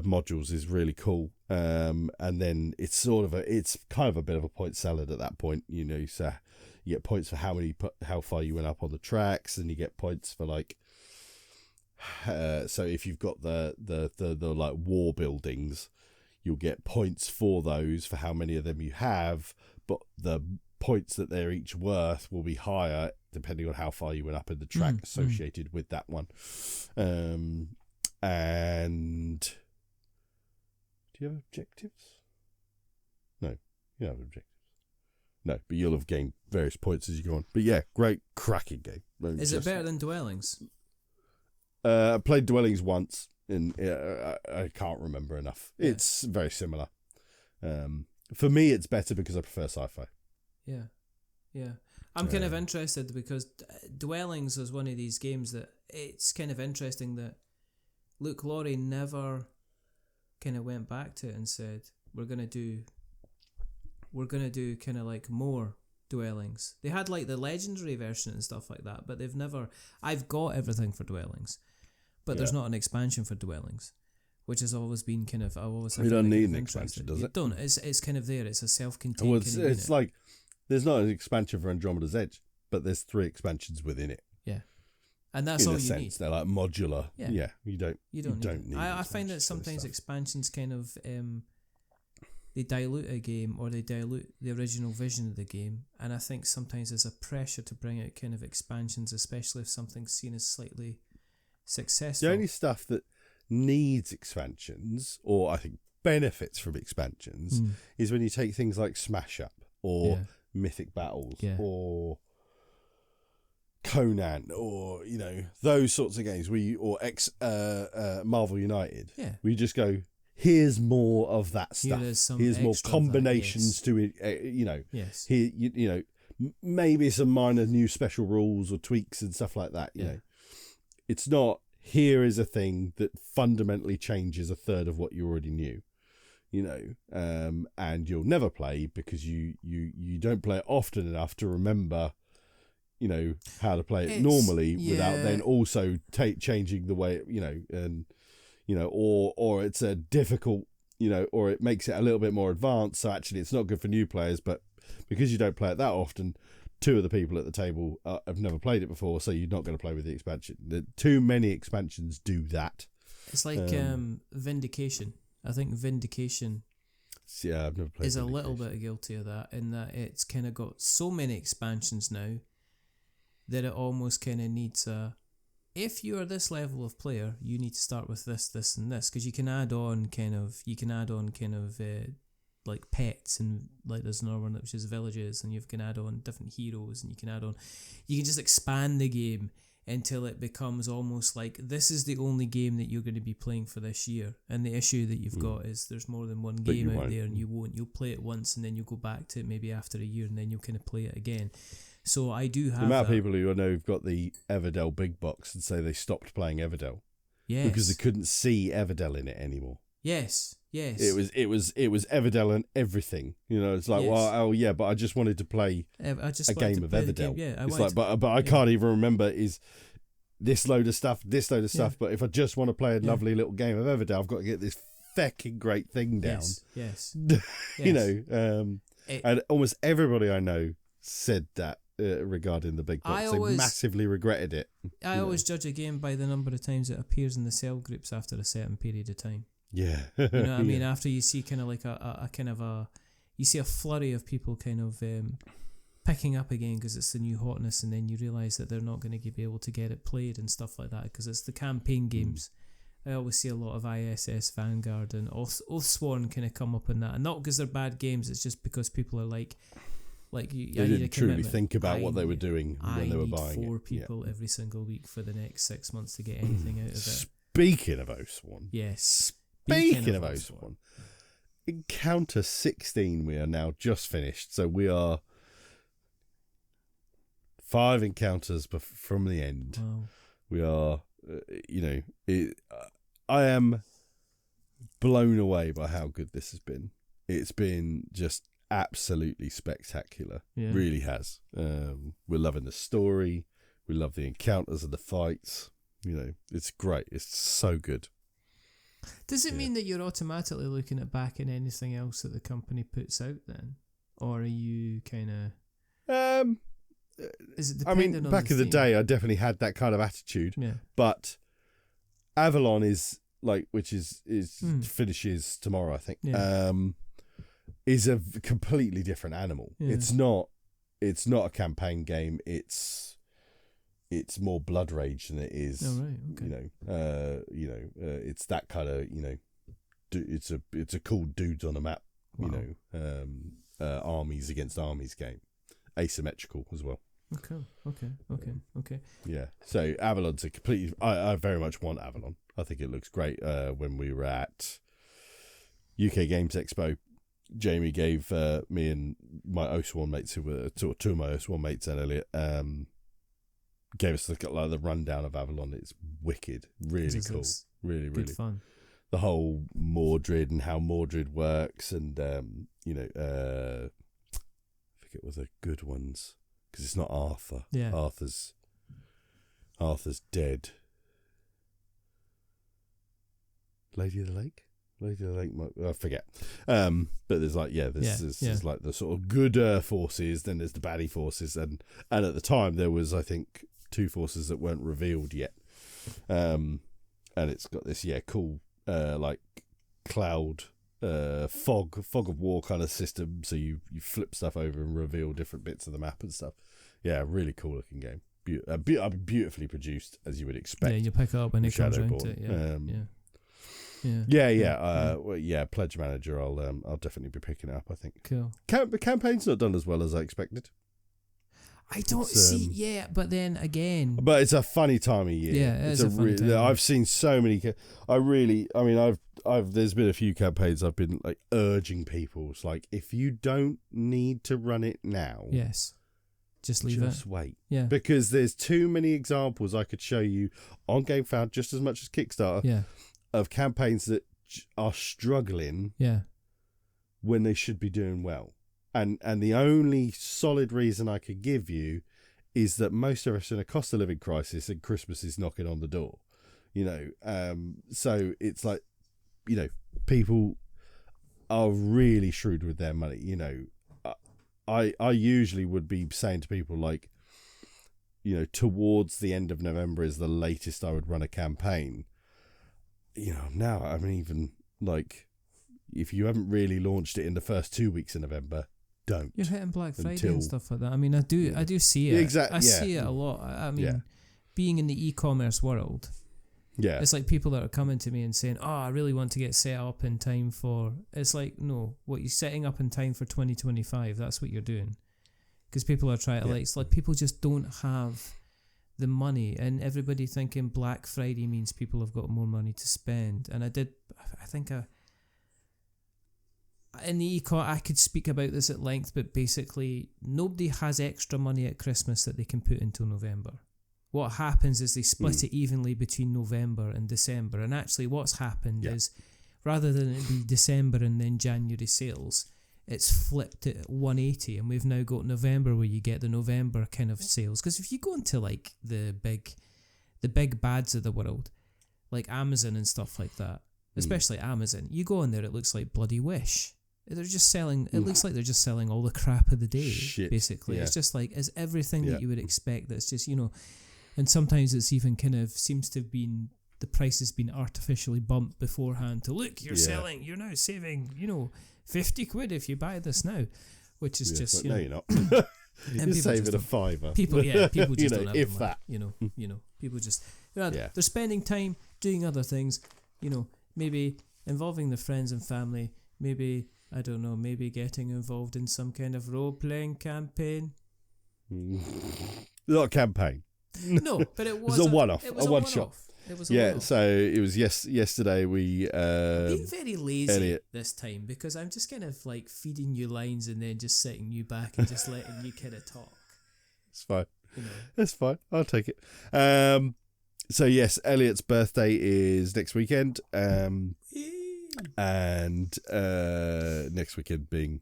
modules is really cool. And then it's kind of a bit of a point salad at that point. So you get points for how far you went up on the tracks, and you get points for like. So if you've got the like war buildings, you'll get points for those for how many of them you have, but the points that they're each worth will be higher depending on how far you went up in the track associated with that one. And do you have objectives? No, you don't have objectives. No, but you'll have gained various points as you go on. But yeah, great, cracking game. Is it better than Dwellings? I played Dwellings once, and I can't remember enough. Yeah. It's very similar. For me, it's better because I prefer sci-fi. Yeah. I'm kind of interested because Dwellings is one of these games that it's kind of interesting that Luke Laurie never kind of went back to it and said, we're gonna do kind of like more Dwellings. They had like the legendary version and stuff like that, but they've never. I've got everything for Dwellings, but there's not an expansion for Dwellings, which has always been kind of. You don't need an expansion, does it? You don't. It's kind of there. It's a self-contained. Well, it's like there's not an expansion for Andromeda's Edge, but there's 3 expansions within it. Yeah. And that's in all a you sense, need. they're like modular. Yeah, you don't need I find that sometimes expansions kind of they dilute a game, or they dilute the original vision of the game, and I think sometimes there's a pressure to bring out kind of expansions, especially if something's seen as slightly successful. The only stuff that needs expansions, or I think benefits from expansions, is when you take things like Smash Up or Mythic Battles or Conan, or those sorts of games or Marvel United, where you just go, here's more of that stuff. Here's more combinations to it. Here, maybe some minor new special rules or tweaks and stuff like that. You know, it's not, here is a thing that fundamentally changes a third of what you already knew. And you'll never play because you don't play it often enough to remember how to play it normally without then also changing the way or it's a difficult or it makes it a little bit more advanced, so actually it's not good for new players, but because you don't play it that often, 2 of the people at the table have never played it before, so you're not going to play with the expansion. Too many expansions do that. It's like Vindication. I think Vindication I've never played is a little bit guilty of that, in that it's kind of got so many expansions now that it almost kind of needs if you are this level of player, you need to start with this, this, and this, because you can add on kind of like pets, and like there's another one which is villages, and you can add on different heroes, and you can just expand the game until it becomes almost like this is the only game that you're going to be playing for this year. And the issue that you've got is there's more than one game out there, and you won't. You'll play it once, and then you'll go back to it maybe after a year, and then you'll kind of play it again. So I do have the amount of people who I know who've got the Everdell big box and say they stopped playing Everdell. Yes. Because they couldn't see Everdell in it anymore. Yes. It was Everdell and everything. It's like, but I just wanted to play a game of Everdell. It's like, but I can't even remember is this load of stuff, but if I just want to play a lovely little game of Everdell, I've got to get this fucking great thing down. Yes. And almost everybody I know said that regarding the big box. They massively regretted it. I always judge a game by the number of times it appears in the cell groups after a certain period of time. Yeah. You know what I mean? After you see kind of like you see a flurry of people kind of picking up again because it's the new hotness, and then you realise that they're not going to be able to get it played and stuff like that because it's the campaign games. I always see a lot of ISS Vanguard and Oathsworn kind of come up in that, and not because they're bad games, it's just because people are like they didn't truly think about what they were doing when they were buying 4 people every single week for the next 6 months to get anything out of it. Speaking of Oathsworn. Yes. Speaking of Oathsworn. Encounter 16 we are now just finished. So we are 5 encounters from the end. Wow. We are, I am blown away by how good this has been. It's been just absolutely spectacular. Really has. We're loving the story. We love the encounters and the fights. It's great. It's so good. Does it mean that you're automatically looking at backing anything else that the company puts out then, or are you kind of? Is it dependent on back in the day, I definitely had that kind of attitude. Yeah. But Avalon is which is finishes tomorrow, I think. Yeah. Is a completely different animal. Yeah. It's not a campaign game. It's more blood rage than it is. Oh, right. Okay. It's that kind of it's a cool dudes on a map. Wow. Armies against armies game, asymmetrical as well. Okay. Yeah. So Avalon's a completely. I very much want Avalon. I think it looks great. When we were at UK Games Expo, Jamie gave me and my Oathsworn mates, who were two of my Oathsworn mates, and Elliot, gave us the rundown of Avalon. It's wicked, really cool, really good fun. The whole Mordred and how Mordred works, and I forget what the good ones, because it's not Arthur. Yeah, Arthur's dead. Lady of the Lake. Lady of the Lake, I forget. But there's like, there's like the sort of good forces, then there's the baddie forces, and at the time there was, I think, 2 forces that weren't revealed yet. And it's got this cool like cloud fog of war kind of system, so you flip stuff over and reveal different bits of the map and stuff. Yeah, really cool looking game. Beautifully produced, as you would expect. Yeah, you pick it up when it comes around to it. Pledge Manager. I'll definitely be picking it up, I think. Cool. The campaign's not done as well as I expected. I don't see. Yeah, but then again. But it's a funny time of year. Yeah, it's a funny time. I've seen so many. There's been a few campaigns I've been like urging people. It's like, if you don't need to run it now, yes, just leave it. Just wait. Yeah, because there's too many examples I could show you on GameFound, just as much as Kickstarter. Yeah. Of campaigns that are struggling. Yeah. When they should be doing well. And the only solid reason I could give you is that most of us are in a cost of living crisis and Christmas is knocking on the door. So it's like, people are really shrewd with their money. I usually would be saying to people like, towards the end of November is the latest I would run a campaign. Now I'm even like, if you haven't really launched it in the first 2 weeks of November, don't. You're hitting Black Friday and stuff like that. I mean, I do see it. Exactly. I see it a lot. I mean, being in the e-commerce world, it's like people that are coming to me and saying, "Oh, I really want to get set up in time for." It's like, no, what you're setting up in time for 2025. That's what you're doing, because people are trying to it's like people just don't have the money, and everybody thinking Black Friday means people have got more money to spend. And in the I could speak about this at length, but basically nobody has extra money at Christmas that they can put into November. What happens is they split it evenly between November and December, and actually what's happened is, rather than it be December and then January sales, it's flipped at 180, and we've now got November where you get the November kind of sales. Because if you go into like the big bads of the world, like Amazon and stuff like that, especially Amazon, you go in there, it looks like bloody Wish. They're just selling. It looks like they're just selling all the crap of the day. Shit. Basically, it's just like it's everything that you would expect. That's just and sometimes it's even kind of seems to have been the price has been artificially bumped beforehand to look. You're selling. You're now saving. 50 quid if you buy this now, which is just no, you're not. You're saving a fiver. People just don't have if the money. that. People just they're spending time doing other things. Maybe involving their friends and family. Maybe. I don't know, maybe getting involved in some kind of role-playing campaign. Not a campaign. No, but it was a one-off, it was a one-shot. It was a one-off. So it was yesterday we... being very lazy this time, because I'm just kind of like feeding you lines and then just sitting you back and just letting you kind of talk. It's fine. That's fine. I'll take it. So yes, Elliot's birthday is next weekend. And next weekend being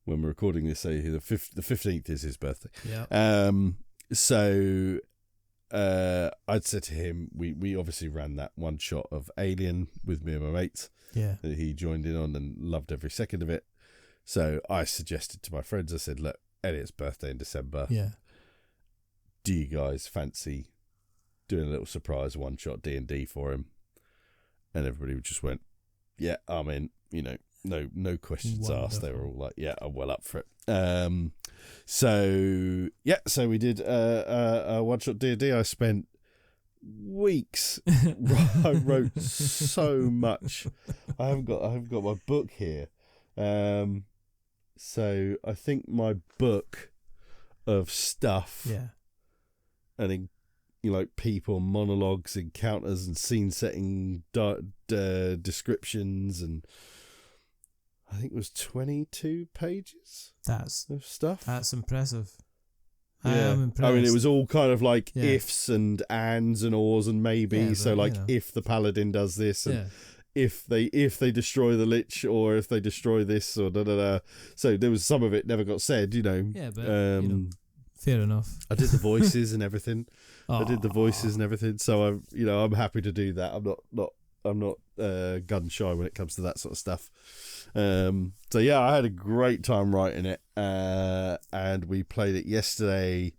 when we're recording this, say the 15th is his birthday. Yeah. So I'd said to him, we obviously ran that one shot of Alien with me and my mates. Yeah. That he joined in on and loved every second of it. So I suggested to my friends, I said, look, Elliot's birthday in December. Yeah. Do you guys fancy doing a little surprise one shot D&D for him? And everybody just went, yeah, I'm in, no questions asked. They were all like, yeah, I'm well up for it. So we did a one-shot D&D. I spent weeks. I wrote so much. I haven't got my book here. So I think my book of stuff. Yeah. And then people, monologues, encounters, and scene setting descriptions, and I think it was 22 pages. Of stuff. That's impressive. Yeah. I am impressed. I mean, it was all kind of like ifs and ands and ors and maybe. Yeah, so if the paladin does this, and if they destroy the lich, or if they destroy this, or da da da. So there was some of it never got said. Yeah, but fair enough. I did the voices and everything. I did the voices and everything, so I'm happy to do that. I'm not gun shy when it comes to that sort of stuff. So yeah, I had a great time writing it, and we played it yesterday.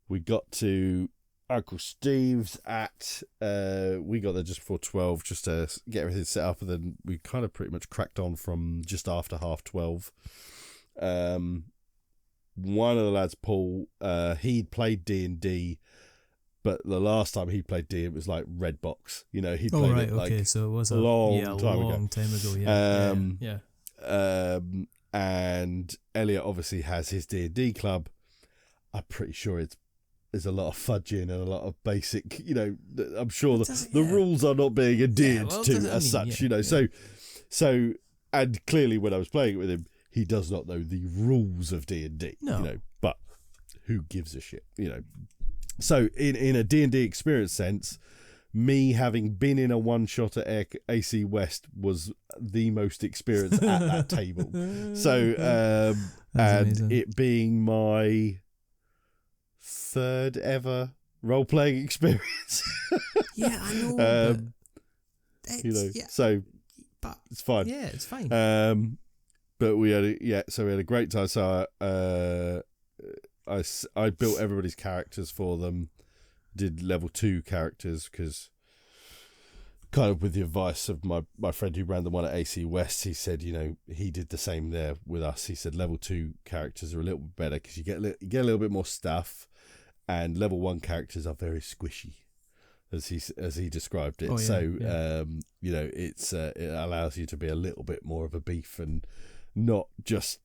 We got to Uncle Steve's we got there just before 12 just to get everything set up, and then we kind of pretty much cracked on from just after 12:30. One of the lads, Paul, he'd played D&D, but the last time he played D, it was like Redbox. He'd played it so it was a long time ago. And Elliot obviously has his D&D club. I'm pretty sure there's a lot of fudging and a lot of basic, I'm sure the rules are not being adhered to as such, So, and clearly when I was playing it with him, he does not know the rules of D&D, but who gives a shit, So in a D&D experience sense, me having been in a one-shot at AC West was the most experienced at that table. So, and amazing. It being my third ever role-playing experience. Yeah, I know. So but it's fine. Yeah, it's fine. But we had a great time. So I built everybody's characters for them. Did level 2 characters because, kind of with the advice of my friend who ran the one at AC West, he said, he did the same there with us. He said level 2 characters are a little bit better because you get a little bit more stuff, and level 1 characters are very squishy, as he described it. It allows you to be a little bit more of a beef and not just,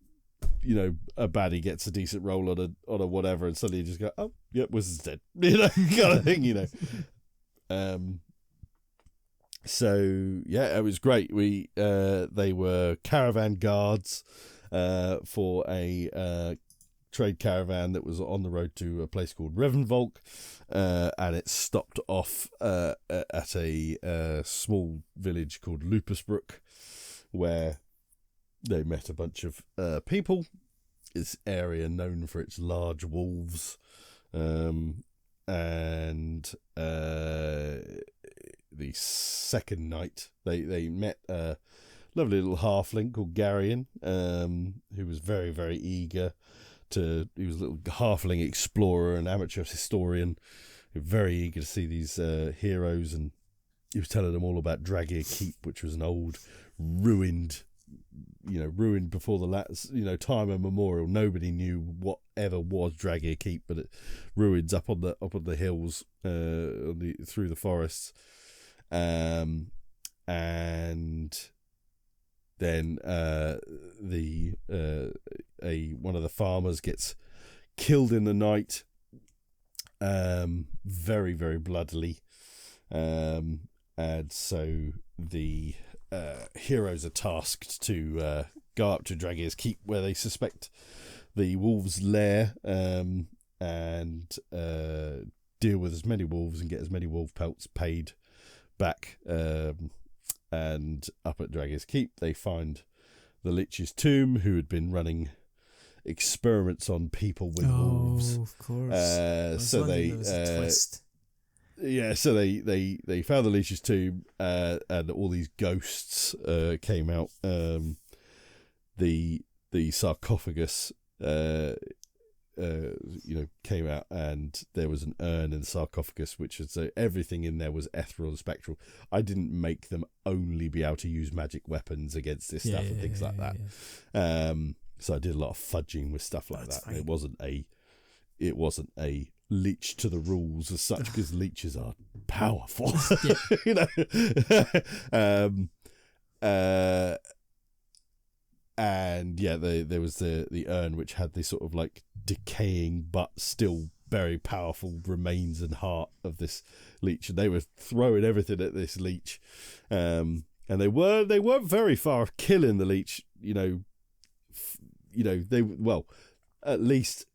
a baddie gets a decent roll on a whatever and suddenly you just go, oh, yep, wizard's dead, kind of thing, So yeah, it was great. They were caravan guards for a trade caravan that was on the road to a place called Revenvolk, and it stopped off at a small village called Lupusbrook, where they met a bunch of people. This area known for its large wolves, and the second night they met a lovely little halfling called Garion, who was very, very eager he was a little halfling explorer and amateur historian, very eager to see these heroes, and he was telling them all about Dragir Keep, which was an old ruined before the time immemorial. Nobody knew whatever was Dragir Keep, but it ruins up on the hills through the forests. And then one of the farmers gets killed in the night, very, very bloodily, and so the heroes are tasked to go up to Dragir's Keep, where they suspect the wolves' lair, and deal with as many wolves and get as many wolf pelts paid back. And up at Dragir's Keep, they find the Lich's tomb, who had been running experiments on people with wolves. Oh, of course. So they twist. Yeah, so they found the Lich's tomb, and all these ghosts came out. The sarcophagus came out, and there was an urn in the sarcophagus, which is everything in there was ethereal and spectral. I didn't make them only be able to use magic weapons against this stuff and things like that. Yeah. So I did a lot of fudging with stuff like that. It wasn't a leech to the rules as such, because leeches are powerful. And yeah, there was the urn, which had this sort of like decaying but still very powerful remains and heart of this leech, and they were throwing everything at this leech, and they weren't very far off killing the leech. At least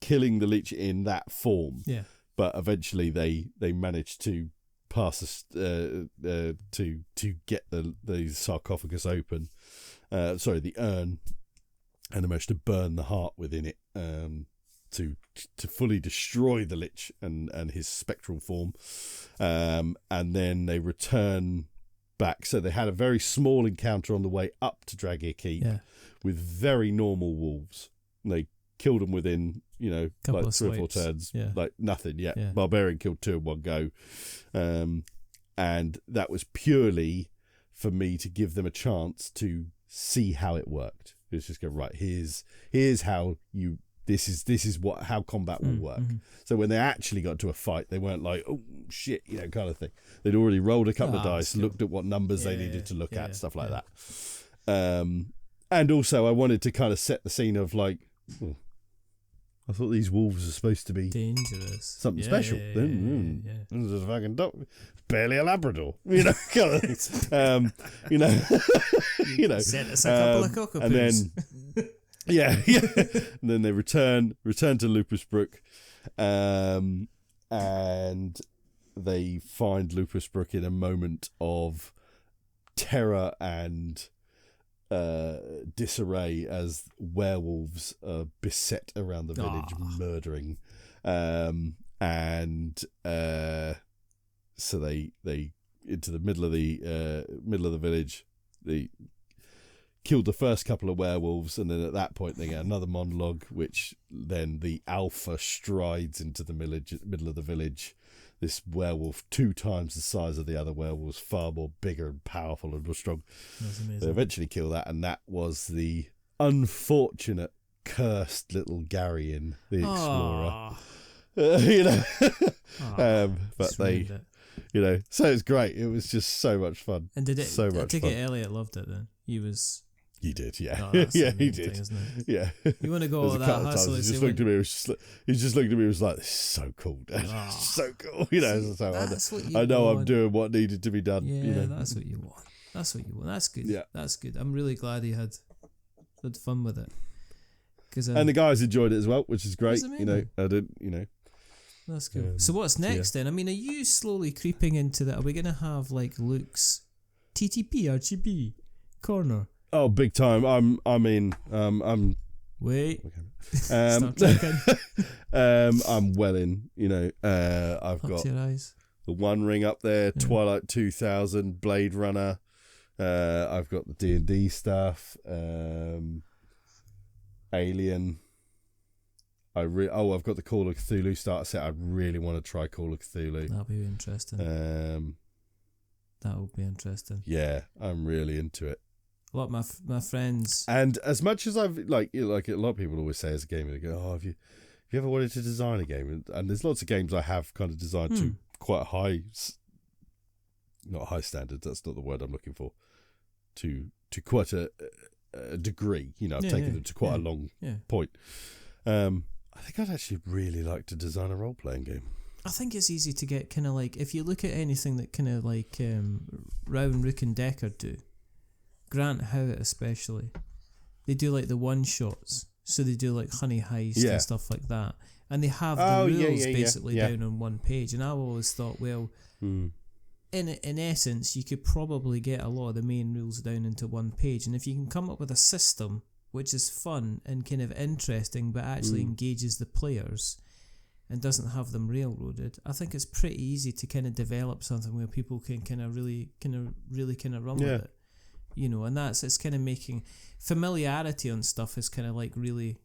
killing the leech in that form. Yeah. But eventually they managed to pass to get the sarcophagus open. The urn, and they managed to burn the heart within it, to fully destroy the lich and his spectral form, and then they return back. So they had a very small encounter on the way up to Dragir Keep with very normal wolves. And they killed them within, Couple like of 3 or 4 swipes. turns. Yeah. Like nothing. Yeah. Yeah. Barbarian killed 2 in one go. And that was purely for me to give them a chance to see how it worked. It's just go, right, here's how you... This is how combat will work. So when they actually got to a fight, they weren't like, oh shit, kind of thing. They'd already rolled a couple of dice, looked at what numbers they needed to look at, stuff like that. And also I wanted to kind of set the scene of like, I thought these wolves are supposed to be dangerous, something special. This is a fucking dog, barely a Labrador, kind of thing. Sent us a couple of cockapoos. And then. Yeah. And then they return to Lupus Brook, and they find Lupus Brook in a moment of terror and disarray as werewolves are beset around the village, murdering. So they into the middle of the village. They killed the first couple of werewolves, and then at that point they get another monologue, which then the alpha strides into the middle of the village. This werewolf, 2 times the size of the other werewolves, far more bigger and powerful and more strong. That's amazing. They eventually kill that, and that was the unfortunate, cursed little Garion, the explorer. But they, so it's great. It was just so much fun. And did it? So much I take fun. it Elliot loved it. Then he was. He did, yeah. Oh, that's yeah, the he main did. thing, isn't it? Yeah. You want to go There's all a that couple of hustle. times he just looked at me. He just looked at me. and was like, "This is so cool, Dad. So cool." So that's what you I know want. I'm doing what needed to be done. Yeah, that's what you want. That's what you want. That's good. Yeah, that's good. I'm really glad he had fun with it. And the guys enjoyed it as well, which is great. amazing. I did. That's cool. So what's next then? I mean, are you slowly creeping into that? Are we gonna have like Luke's TTP RGB corner? Oh, big time. I'm Wait. I'm Stop talking. I'm well in. I've got your eyes. the One Ring up there, Twilight 2000, Blade Runner. I've got the D&D stuff. Alien. I've got the Call of Cthulhu starter set. I really want to try Call of Cthulhu. That'll be interesting. That will be interesting. Yeah, I'm really into it. A lot of my friends. And as much as I've like a lot of people always say as a gamer, they go, "Oh, have you ever wanted to design a game?" And there's lots of games I have kind of designed to quite a high, not high standards. That's not the word I'm looking for. To quite a degree, I've taken them to quite a long point. I think I'd actually really like to design a role-playing game. I think it's easy to get kind of like, if you look at anything that kind of like Rowan, Rook and Decker do, Grant Howitt especially, they do like the one-shots. So they do like Honey Heist and stuff like that. And they have the rules basically down on one page. And I always thought, well, in essence, you could probably get a lot of the main rules down into one page. And if you can come up with a system which is fun and kind of interesting but actually engages the players and doesn't have them railroaded, I think it's pretty easy to kind of develop something where people can really run with it. And it's kind of making familiarity on stuff is kind of like really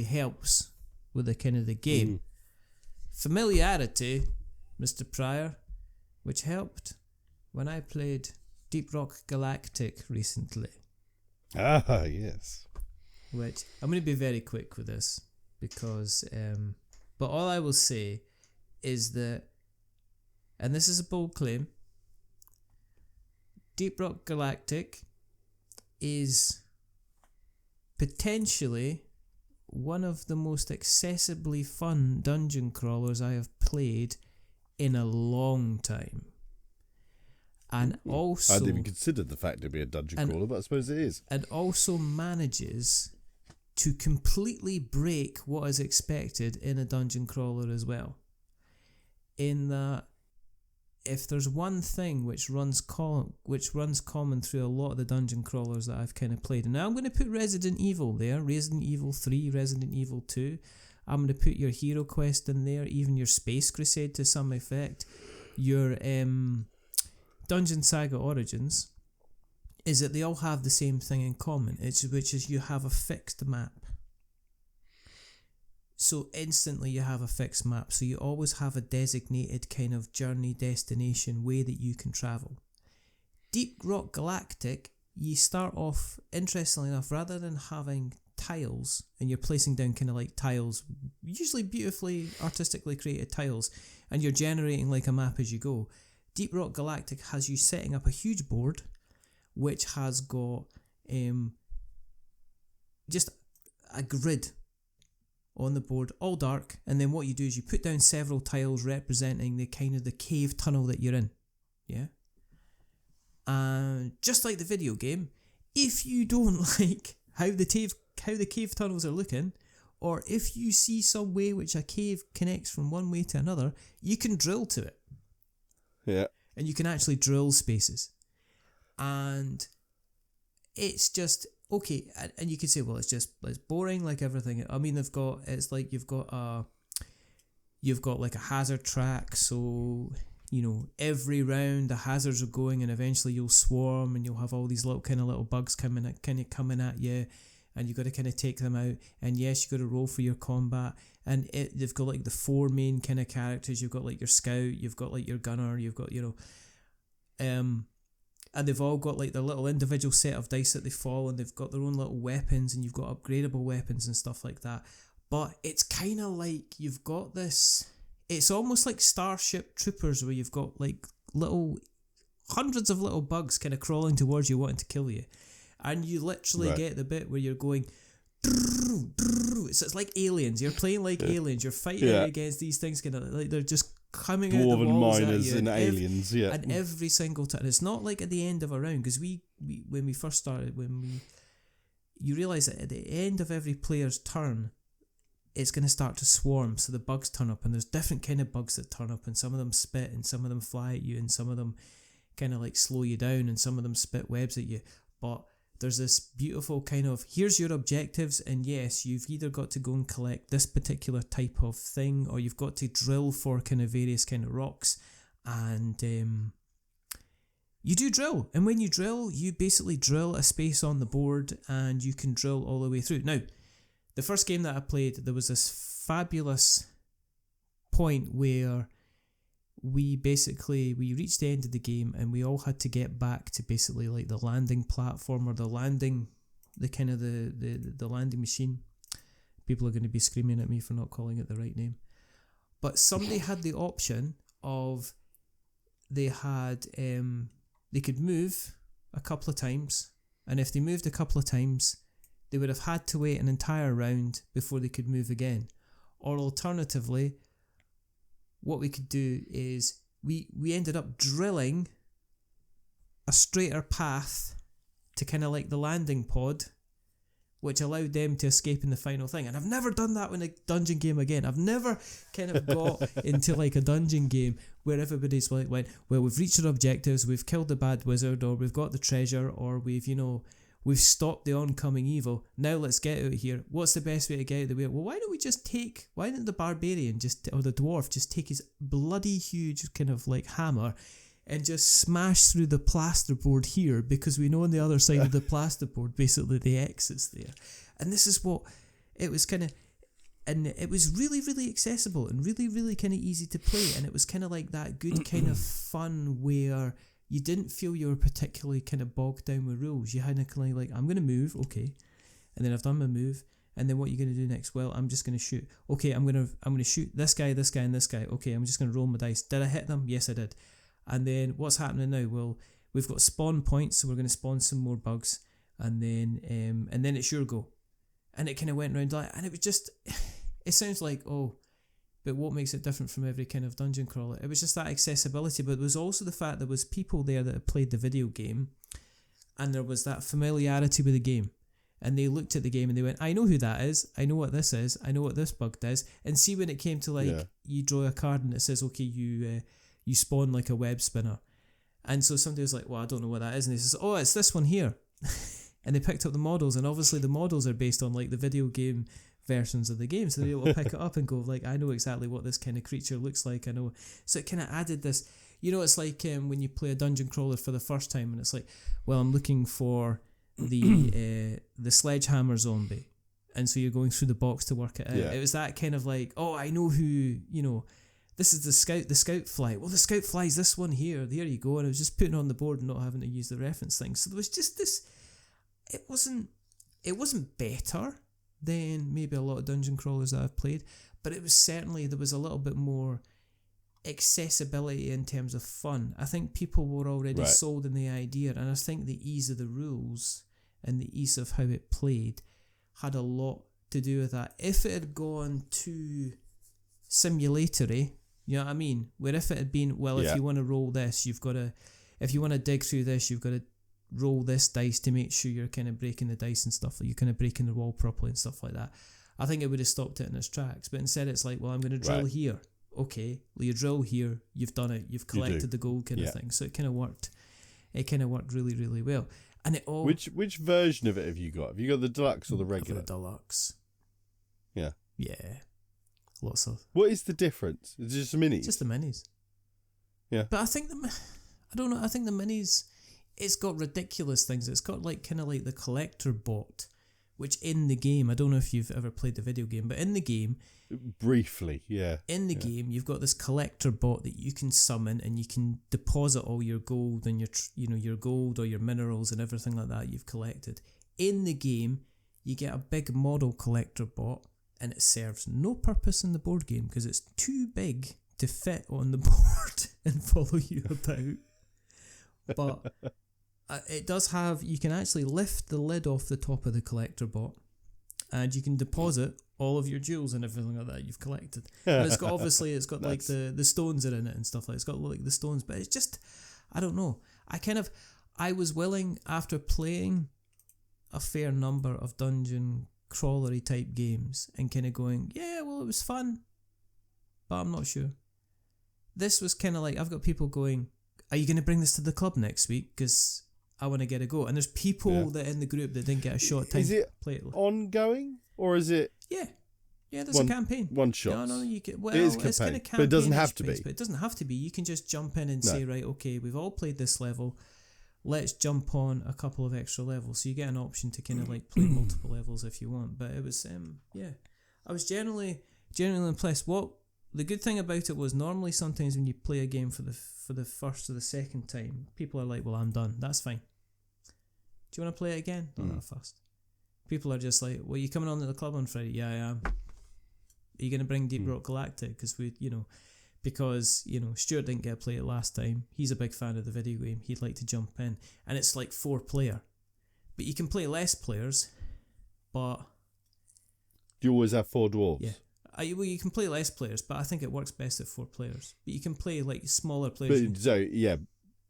helps with the kind of the game. Familiarity, Mr. Pryor, which helped when I played Deep Rock Galactic recently. Ah, yes. Which I'm going to be very quick with this because, but all I will say is that, and this is a bold claim, Deep Rock Galactic is potentially one of the most accessibly fun dungeon crawlers I have played in a long time. And also, I hadn't even considered the fact it'd be a dungeon crawler, but I suppose it is. And also manages to completely break what is expected in a dungeon crawler as well. In that, if there's one thing which runs common through a lot of the dungeon crawlers that I've kind of played, and now I'm going to put Resident Evil there, Resident Evil 3, Resident Evil 2. I'm going to put your Hero Quest in there, even your Space Crusade to some effect, your Dungeon Saga Origins is that they all have the same thing in common, which is you have a fixed map. So instantly you have a fixed map, so you always have a designated kind of journey, destination, way that you can travel. Deep Rock Galactic, you start off, interestingly enough, rather than having tiles, and you're placing down kind of like tiles, usually beautifully, artistically created tiles, and you're generating like a map as you go. Deep Rock Galactic has you setting up a huge board, which has got just a grid on the board, all dark, and then what you do is you put down several tiles representing the kind of the cave tunnel that you're in. Yeah? And just like the video game, if you don't like how the cave tunnels are looking, or if you see some way which a cave connects from one way to another, you can drill to it. Yeah. And you can actually drill spaces. And it's just, okay, and you could say, well, it's boring like everything. I mean, you've got like a hazard track, so, you know, every round the hazards are going, and eventually you'll swarm, and you'll have all these little bugs coming at you, and you've got to kind of take them out. And yes, you've got to roll for your combat, and they've got like the four main kind of characters. You've got like your scout, you've got like your gunner, you've got, you know, and they've all got like their little individual set of dice that they fall, and they've got their own little weapons, and you've got upgradable weapons and stuff like that. But it's kind of like you've got this, it's almost like Starship Troopers, where you've got like hundreds of little bugs kind of crawling towards you wanting to kill you. And you literally get the bit where you're going, it's like aliens. You're playing like aliens. You're fighting against these things, kind of like they're just coming out the walls at you. And aliens, and every single time. It's not like at the end of a round, because we when we first started, you realise that at the end of every player's turn, it's going to start to swarm. So the bugs turn up, and there's different kind of bugs that turn up, and some of them spit, and some of them fly at you, and some of them kind of like slow you down, and some of them spit webs at you. But there's this beautiful kind of, here's your objectives, and yes, you've either got to go and collect this particular type of thing, or you've got to drill for kind of various kind of rocks, and you do drill. And when you drill, you basically drill a space on the board, and you can drill all the way through. Now, the first game that I played, there was this fabulous point where we reached the end of the game, and we all had to get back to basically like the landing platform, or the landing machine. People are going to be screaming at me for not calling it the right name. But somebody had the option of, they could move a couple of times, and if they moved a couple of times, they would have had to wait an entire round before they could move again. Or alternatively, what we could do is we ended up drilling a straighter path to kind of like the landing pod, which allowed them to escape in the final thing. And I've never done that in a dungeon game again. I've never kind of got into like a dungeon game where everybody's like, went, well, we've reached our objectives, we've killed the bad wizard, or we've got the treasure, or we've stopped the oncoming evil. Now let's get out of here. What's the best way to get out of the way? Well, why didn't the barbarian or the dwarf just take his bloody huge kind of like hammer and just smash through the plasterboard here, because we know on the other side of the plasterboard basically the exit's there. And this is what it was kind of, and it was really, really accessible and really, really kind of easy to play. And it was kind of like that good kind of fun where you didn't feel you were particularly kind of bogged down with rules. You had to kind of like, I'm going to move, okay, and then I've done my move, and then what are you going to do next? Well, I'm just going to shoot. Okay, I'm going to shoot this guy, and this guy. Okay, I'm just going to roll my dice. Did I hit them? Yes, I did. And then what's happening now? Well, we've got spawn points, so we're going to spawn some more bugs, and then it's your go. And it kind of went round like, and it was just, it sounds like, oh, but what makes it different from every kind of dungeon crawler? It was just that accessibility, but it was also the fact there was people there that had played the video game, and there was that familiarity with the game. And they looked at the game and they went, I know who that is, I know what this is, I know what this bug does. And see, when it came to like, you draw a card and it says, okay, you spawn like a web spinner. And so somebody was like, well, I don't know what that is. And he says, oh, it's this one here. And they picked up the models, and obviously the models are based on like the video game versions of the game, so they're able to pick it up and go like, I know exactly what this kind of creature looks like. I know. So it kind of added this, it's like when you play a dungeon crawler for the first time, and it's like, well, I'm looking for the sledgehammer zombie, and so you're going through the box to work it out. Yeah. It was that kind of like, oh, I know who, this is the scout fly. Well, the scout fly's this one here. There you go. And I was just putting it on the board and not having to use the reference thing. So there was just this. It wasn't better than maybe a lot of dungeon crawlers that I've played, but it was certainly, there was a little bit more accessibility in terms of fun. I think people were already sold in the idea, and I think the ease of the rules and the ease of how it played had a lot to do with that. If it had gone too simulatory, you know what I mean? Where if it had been, well, if you want to roll this, if you want to dig through this, you've got to roll this dice to make sure you're kind of breaking the dice and stuff, like you're kind of breaking the wall properly and stuff like that. I think it would have stopped it in its tracks. But instead it's like, well, I'm going to drill here. Okay, well, you drill here, you've done it, you've collected the gold kind of thing. So it kind of worked. It kind of worked really, really well. And it all... Which version of it have you got? Have you got the deluxe or the regular? The deluxe. Yeah. Yeah. Lots of... What is the difference? Is it just the minis? Just the minis. Yeah. But I think I don't know, I think the minis, it's got ridiculous things. It's got like kind of like the collector bot, which in the game, I don't know if you've ever played the video game, but in the game... Briefly, yeah. In the game, you've got this collector bot that you can summon, and you can deposit all your gold and your gold or your minerals and everything like that you've collected. In the game, you get a big model collector bot, and it serves no purpose in the board game because it's too big to fit on the board and follow you about. But it does have, you can actually lift the lid off the top of the collector bot, and you can deposit all of your jewels and everything like that you've collected. And it's got, obviously, it's got like the stones are in it and stuff like that. It's got like the stones, but it's just, I don't know. I was willing, after playing a fair number of dungeon crawlery type games and kind of going, yeah, well, it was fun, but I'm not sure. This was kind of like, I've got people going, are you going to bring this to the club next week? Because I want to get a go. And there's people that in the group that didn't get a shot time to play it. Ongoing, or is it? Yeah, there's a campaign. One shot. No, you can. Well, it is it's kind of campaign, but it doesn't have to be. But it doesn't have to be. You can just jump in and say, right, okay, we've all played this level. Let's jump on a couple of extra levels. So you get an option to kind of like play multiple levels if you want. But it was, I was generally impressed. What the good thing about it was, normally sometimes when you play a game for the first or the second time, people are like, well, I'm done. That's fine. Do you want to play it again? Not that fast. People are just like, well, you coming on to the club on Friday? Yeah, I am. Are you going to bring Deep Rock Galactic? Because Stuart didn't get to play it last time. He's a big fan of the video game. He'd like to jump in. And it's like 4-player. But you can play less players, but... Do you always have 4 dwarves? Yeah. You can play less players, but I think it works best at 4 players. But you can play like smaller players.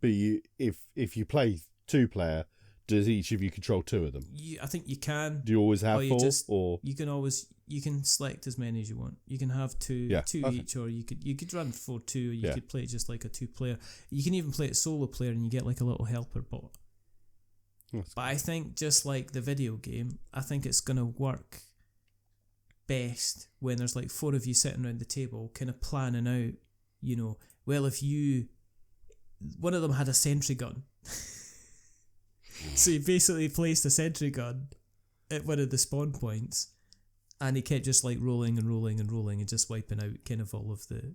But if you play 2-player, does each of you control 2 of them? I think you can. Do you always have 4? Or you can select as many as you want. You can have 2 each, or you could run 4-2, or you could play it just like a 2-player. You can even play it solo player, and you get like a little helper bot. But I think just like the video game, I think it's gonna work best when there's like 4 of you sitting around the table, kind of planning out. Well, if one of them had a sentry gun. So he basically placed a sentry gun at one of the spawn points, and he kept just like rolling and rolling and rolling and just wiping out kind of all of the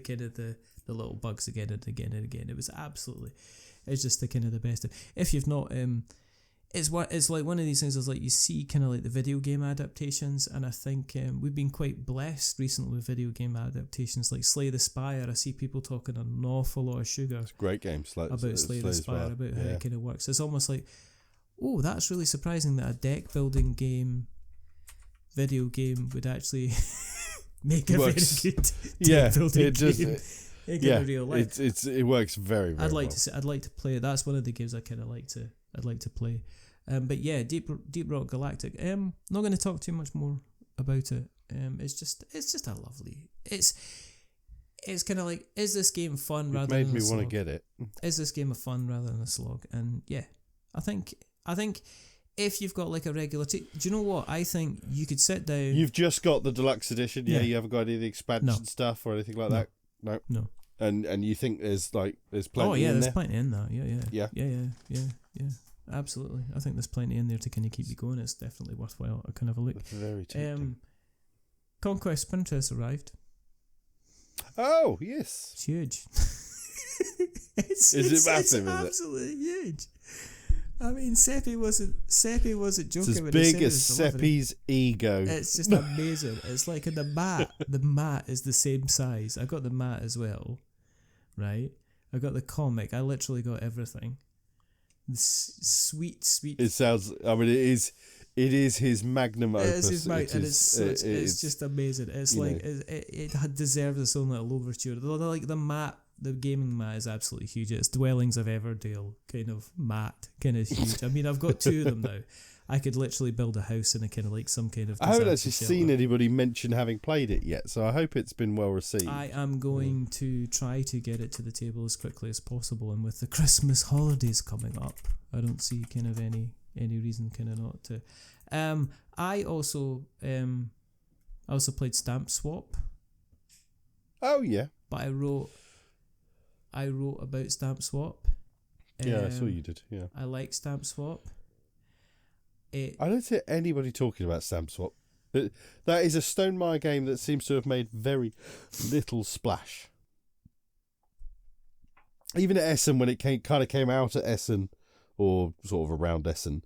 kind of the little bugs again and again and again. It's just the kind of the best. If you've not, it's like one of these things is like you see kind of like the video game adaptations, and I think we've been quite blessed recently with video game adaptations like Slay the Spire. I see people talking an awful lot of sugar. It's a great game, about Slay the Spire, about how it kind of works. It's almost like, oh, that's really surprising that a deck building video game would actually make a very good deck building game. In real life. It works very, very well. I'd like to play it. That's one of the games I'd like to play. But yeah, Deep Rock Galactic. Not going to talk too much more about it. It's just a lovely. It's kind of like, is this game fun rather than a slog? Made me want to get it. Is this game a fun rather than a slog? And yeah, I think if you've got like a regular do you know what? I think you could sit down. You've just got the deluxe edition, yeah? You haven't got any of the expansion stuff or anything like that? No. And you think there's plenty there's there? plenty in that. Yeah. Absolutely. I think there's plenty in there to kind of keep you going. It's definitely worthwhile to kind of a look. Very tempting. Conquest Princess arrived. Oh, yes. It's huge. Is it massive? It's absolutely huge. I mean, Seppi wasn't joking. It's as when big he said as his delivery. Seppi's ego. It's just amazing. It's like the mat. The mat is the same size. I got the mat as well, right? I got the comic. I literally got everything. Sweet. It sounds. I mean, it is his magnum opus. It is his magnum, and it's just amazing. It's like it deserves its own little overture. Like the mat. The gaming mat is absolutely huge. It's Dwellings of Everdale kind of mat, kind of huge. I mean, I've got 2 of them now. I could literally build a house in a kind of like some kind of. I haven't actually shelter. seen anybody mention having played it yet, so I hope it's been well received. I am going to try to get it to the table as quickly as possible, and with the Christmas holidays coming up, I don't see kind of any reason kind of not to. I also played Stamp Swap. Oh yeah, but I wrote about Stamp Swap. Yeah, I saw you did. Yeah, I like Stamp Swap. I don't see anybody talking about Stamp Swap. That is a Stonemaier game that seems to have made very little splash. Even at Essen, when it came out at Essen, or sort of around Essen,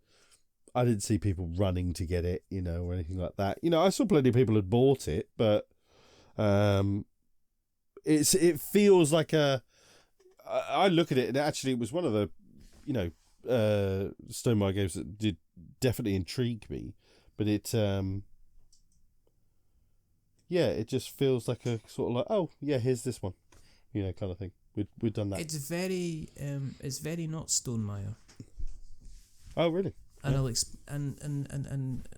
I didn't see people running to get it, or anything like that. I saw plenty of people had bought it, but it feels like I look at it, and actually it was one of the, Stonemaier games that did definitely intrigue me, but it just feels like a sort of like, oh yeah, here's this one, kind of thing. We've done that. It's very not Stonemaier. Oh really? And yeah.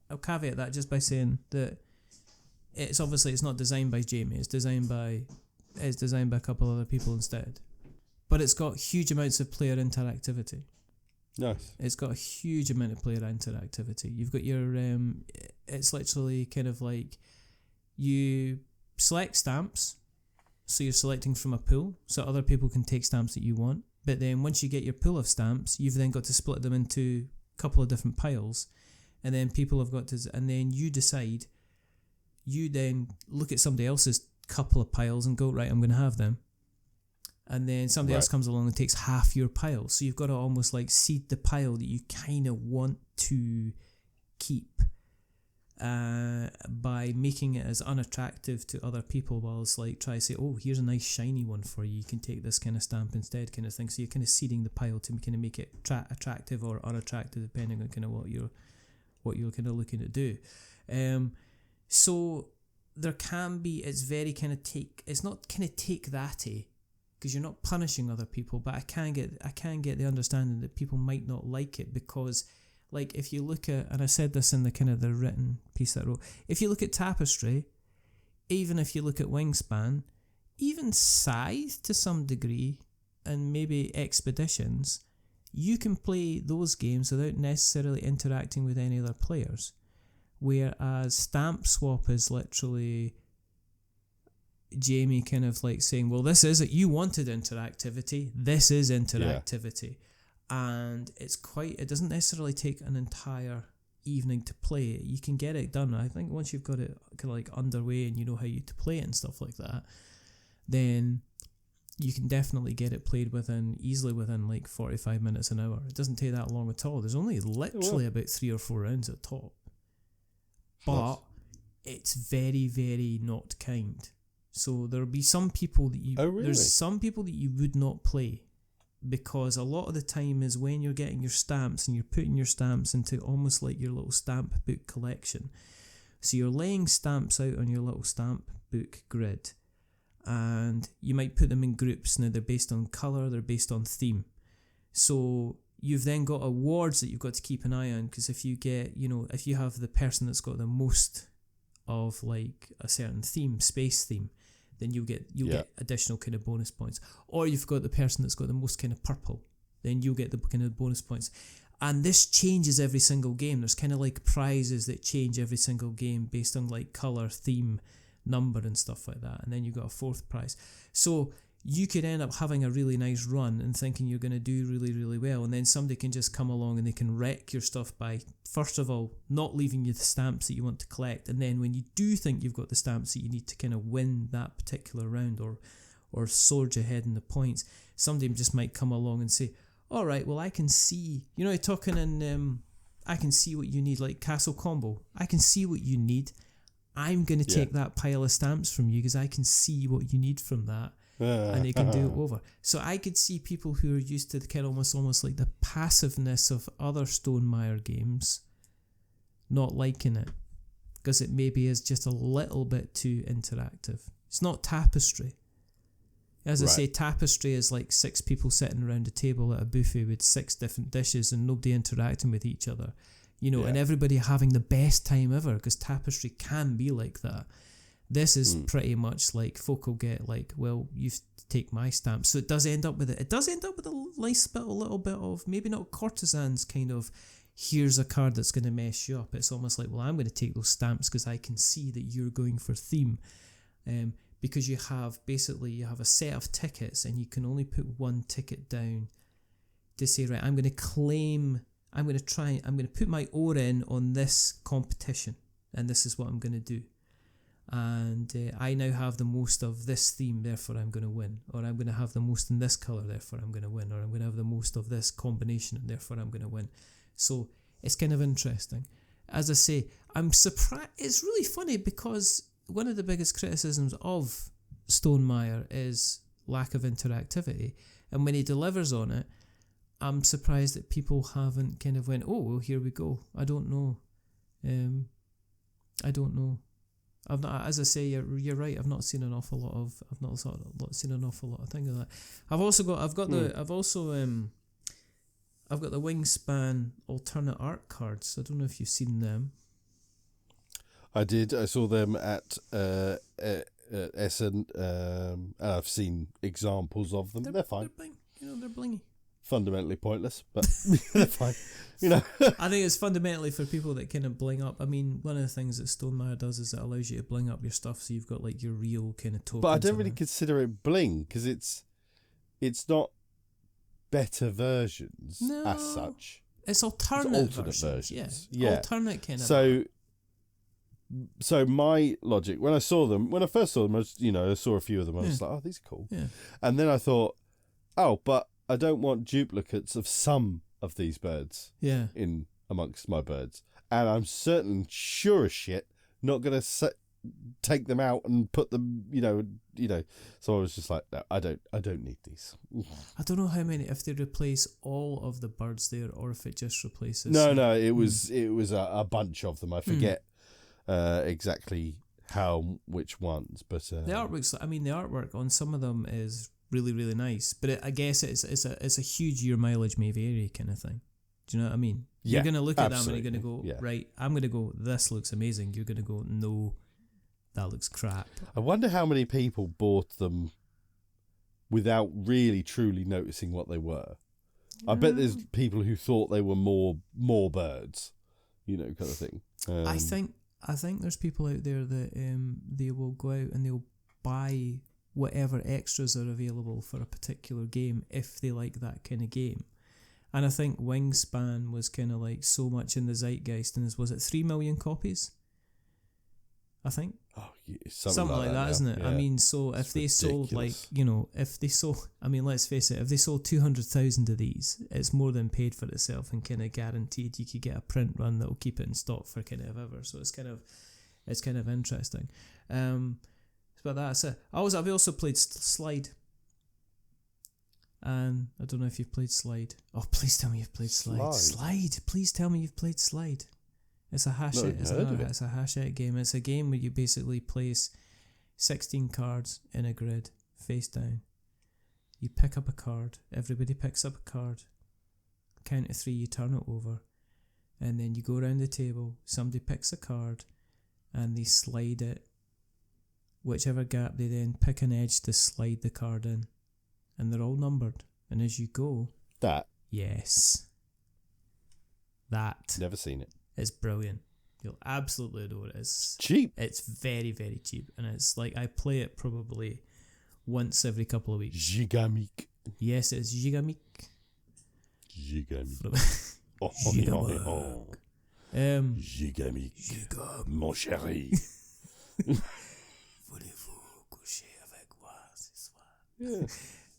I'll caveat that just by saying that it's not designed by Jamie. It's designed by a couple other people instead. But it's got huge amounts of player interactivity. Nice. It's got a huge amount of player interactivity. You've got your it's literally kind of like you select stamps, so you're selecting from a pool, so other people can take stamps that you want. But then once you get your pool of stamps, you've then got to split them into a couple of different piles, and then people have got to, and then you decide. You then look at somebody else's couple of piles and go, right, I'm going to have them. And then somebody else comes along and takes half your pile. So you've got to almost like seed the pile that you kind of want to keep by making it as unattractive to other people, while it's like try to say, oh, here's a nice shiny one for you. You can take this kind of stamp instead, kind of thing. So you're kind of seeding the pile to kind of make it attractive or unattractive, depending on kind of what you're kind of looking to do. So there can be, it's not kind of take that-y, because you're not punishing other people, but I can get the understanding that people might not like it, because like if you look at, and I said this in the kind of the written piece that I wrote, if you look at Tapestry, even if you look at Wingspan, even Scythe to some degree, and maybe Expeditions, you can play those games without necessarily interacting with any other players. Whereas Stamp Swap is literally Jamie kind of like saying, well, this is it. You wanted interactivity. This is interactivity. Yeah. And it doesn't necessarily take an entire evening to play it. You can get it done. I think once you've got it kind of like underway and you know how to play it and stuff like that, then you can definitely get it played easily within like 45 minutes, an hour. It doesn't take that long at all. There's only literally about 3 or 4 rounds at top. But it's very, very not kind. So there'll be some people that there's some people that you would not play, because a lot of the time is when you're getting your stamps and you're putting your stamps into almost like your little stamp book collection. So you're laying stamps out on your little stamp book grid, and you might put them in groups. Now they're based on colour, they're based on theme. So you've then got awards that you've got to keep an eye on, because if you get, if you have the person that's got the most of like a certain theme, space theme, then you'll get additional kind of bonus points. Or you've got the person that's got the most kind of purple, then you'll get the kind of bonus points. And this changes every single game. There's kind of like prizes that change every single game based on like colour, theme, number and stuff like that, and then you got a fourth prize. So you could end up having a really nice run and thinking you're going to do really, really well, and then somebody can just come along and they can wreck your stuff by, first of all, not leaving you the stamps that you want to collect, and then when you do think you've got the stamps that you need to kind of win that particular round or sword ahead in the points, somebody just might come along and say, all right, well, I can see, you're talking in, I can see what you need, like Castle Combo. I can see what you need. I'm going to take that pile of stamps from you because I can see what you need from that. And they can do it over. So I could see people who are used to the kind of almost like the passiveness of other Stonemaier games not liking it because it maybe is just a little bit too interactive. It's not Tapestry. As I say, Tapestry is like 6 people sitting around a table at a buffet with 6 different dishes and nobody interacting with each other, and everybody having the best time ever, because Tapestry can be like that. This is pretty much like folk will get like, well, you take my stamp. So it does end up with it. It does end up with a nice bit, a little bit of maybe not Courtisans kind of, here's a card that's going to mess you up. It's almost like, well, I'm going to take those stamps because I can see that you're going for theme. Because you have a set of tickets and you can only put one ticket down to say, right, I'm going to put my oar in on this competition and this is what I'm going to do. And I now have the most of this theme, therefore I'm going to win. Or I'm going to have the most in this colour, therefore I'm going to win. Or I'm going to have the most of this combination, and therefore I'm going to win. So it's kind of interesting. As I say, I'm surprised. It's really funny because one of the biggest criticisms of Stonemaier is lack of interactivity. And when he delivers on it, I'm surprised that people haven't kind of went, oh, well, here we go. I don't know. I've not, as I say, you're right. I've not seen an awful lot of. I've not seen an awful lot of things like that. I've got the Wingspan alternate art cards. I don't know if you've seen them. I did. I saw them at Essen. I've seen examples of them. They're fine. They're blingy. Fundamentally pointless, but they're fine. I think it's fundamentally for people that kind of bling up. I mean, one of the things that Stonemaier does is it allows you to bling up your stuff, so you've got like your real kind of tokens. But I don't really consider it bling because it's not better versions as such. It's alternate versions. Yeah. Alternate kind of. So my logic when I first saw them, I saw a few of them. I was like, oh, these are cool. Yeah. And then I thought, oh, but I don't want duplicates of some of these birds in amongst my birds. And I'm sure as shit not going to take them out and put them, So I was just like, no, I don't need these. I don't know how many, if they replace all of the birds there or if it just replaces. No, it was a bunch of them. I forget exactly which ones, but the artwork on some of them is really, really nice, but I guess it's a huge year mileage may vary kind of thing. Do you know what I mean? You're going to look at them and you're going to go, right, I'm going to go, this looks amazing. You're going to go, no, that looks crap. I wonder how many people bought them without really truly noticing what they were. I bet there's people who thought they were more birds, kind of thing. I think there's people out there that they will go out and they'll buy whatever extras are available for a particular game if they like that kind of game. And I think Wingspan was kind of like so much in the zeitgeist, and was it 3 million copies? I think. Oh, yeah, something like that, now. Isn't it? Yeah. I mean, so if they sold let's face it, if they sold 200,000 of these, it's more than paid for itself and kind of guaranteed you could get a print run that will keep it in stock for kind of ever. So it's kind of interesting. But that's it. I've also played Slide. And I don't know if you've played Slide. Oh, please tell me you've played Slide. Slide. Please tell me you've played Slide. It's a Hachette. It's a Hachette game. It's a game where you basically place 16 cards in a grid, face down. You pick up a card. Everybody picks up a card. Count to 3, you turn it over. And then you go around the table. Somebody picks a card. And they slide it. Whichever gap, they then pick an edge to slide the card in. And they're all numbered. And as you go... That? Yes. That. Never seen it. It's brilliant. You'll absolutely adore it. It's cheap. It's very, very cheap, and it's like I play it probably once every couple of weeks. Gigamic. Yes, it's Gigamic. Gigamic. Oh, Gigamic. Gigamic. Mon chéri. Voulez-vous coucher avec moi ce soir? Yeah.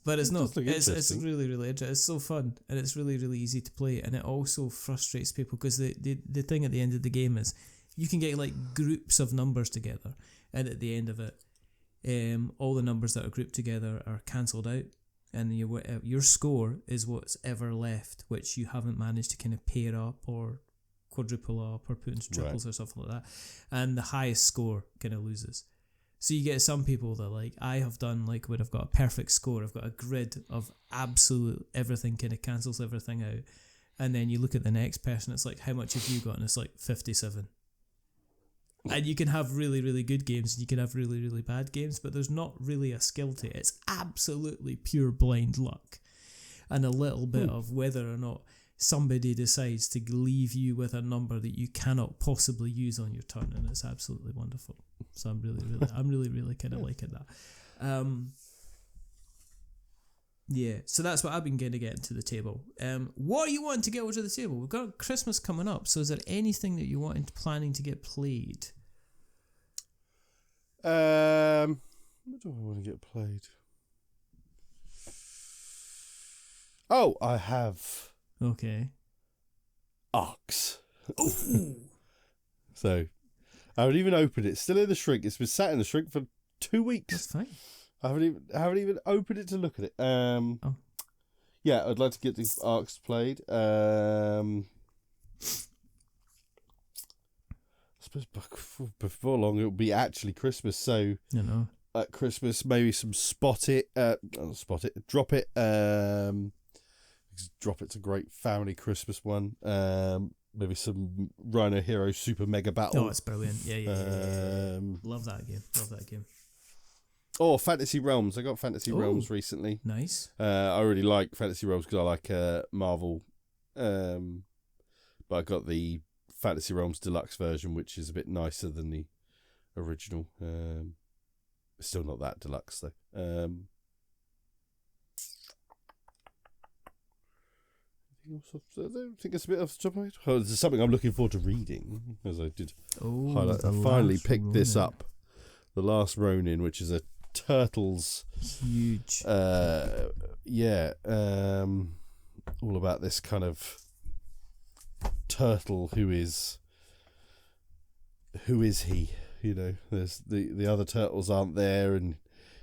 But it's not. does look It's interesting. really, really interesting. It's so fun, and it's really, really easy to play, and it also frustrates people because the thing at the end of the game is you can get like groups of numbers together, and at the end of it, all the numbers that are grouped together are cancelled out, and your score is what's ever left, which you haven't managed to kind of pair up or quadruple up or put into triples or something like that, and the highest score kind of loses. So you get some people that like I have done like when I've got a perfect score, I've got a grid of absolute everything kind of cancels everything out, and then you look at the next person, it's like how much have you got, and it's like 57. And you can have really, really good games and you can have really, really bad games, but there's not really a skill to it. It's absolutely pure blind luck and a little bit of whether or not somebody decides to leave you with a number that you cannot possibly use on your turn, and it's absolutely wonderful. So I'm really kind of liking that. Yeah, so that's what I've been going to get to the table. What are you wanting to get over to the table? We've got Christmas coming up, so is there anything that you planning to get played? What do I want to get played? Oh, I have Okay. Arcs. So I haven't even opened it. Still in the shrink. It's been sat in the shrink for 2 weeks. That's fine. I haven't even opened it to look at it. Yeah, I'd like to get the Arcs played. I suppose before long it'll be actually Christmas. So at Christmas maybe some drop it. Drop It's a great family Christmas one. Maybe some Rhino Hero Super Mega Battle. Oh, it's brilliant. Yeah. Love that game. Oh, Fantasy Realms. I got Fantasy Realms recently. Nice. I really like Fantasy Realms because I like Marvel. But I got the Fantasy Realms Deluxe version, which is a bit nicer than the original. It's still not that deluxe, though. I think it's a bit off the top of my head. Oh, this is something I'm looking forward to reading, as I did highlight. I finally picked this up. The Last Ronin, which is a Turtles. Huge. All about this kind of turtle who is he? You know, there's the other turtles aren't there, and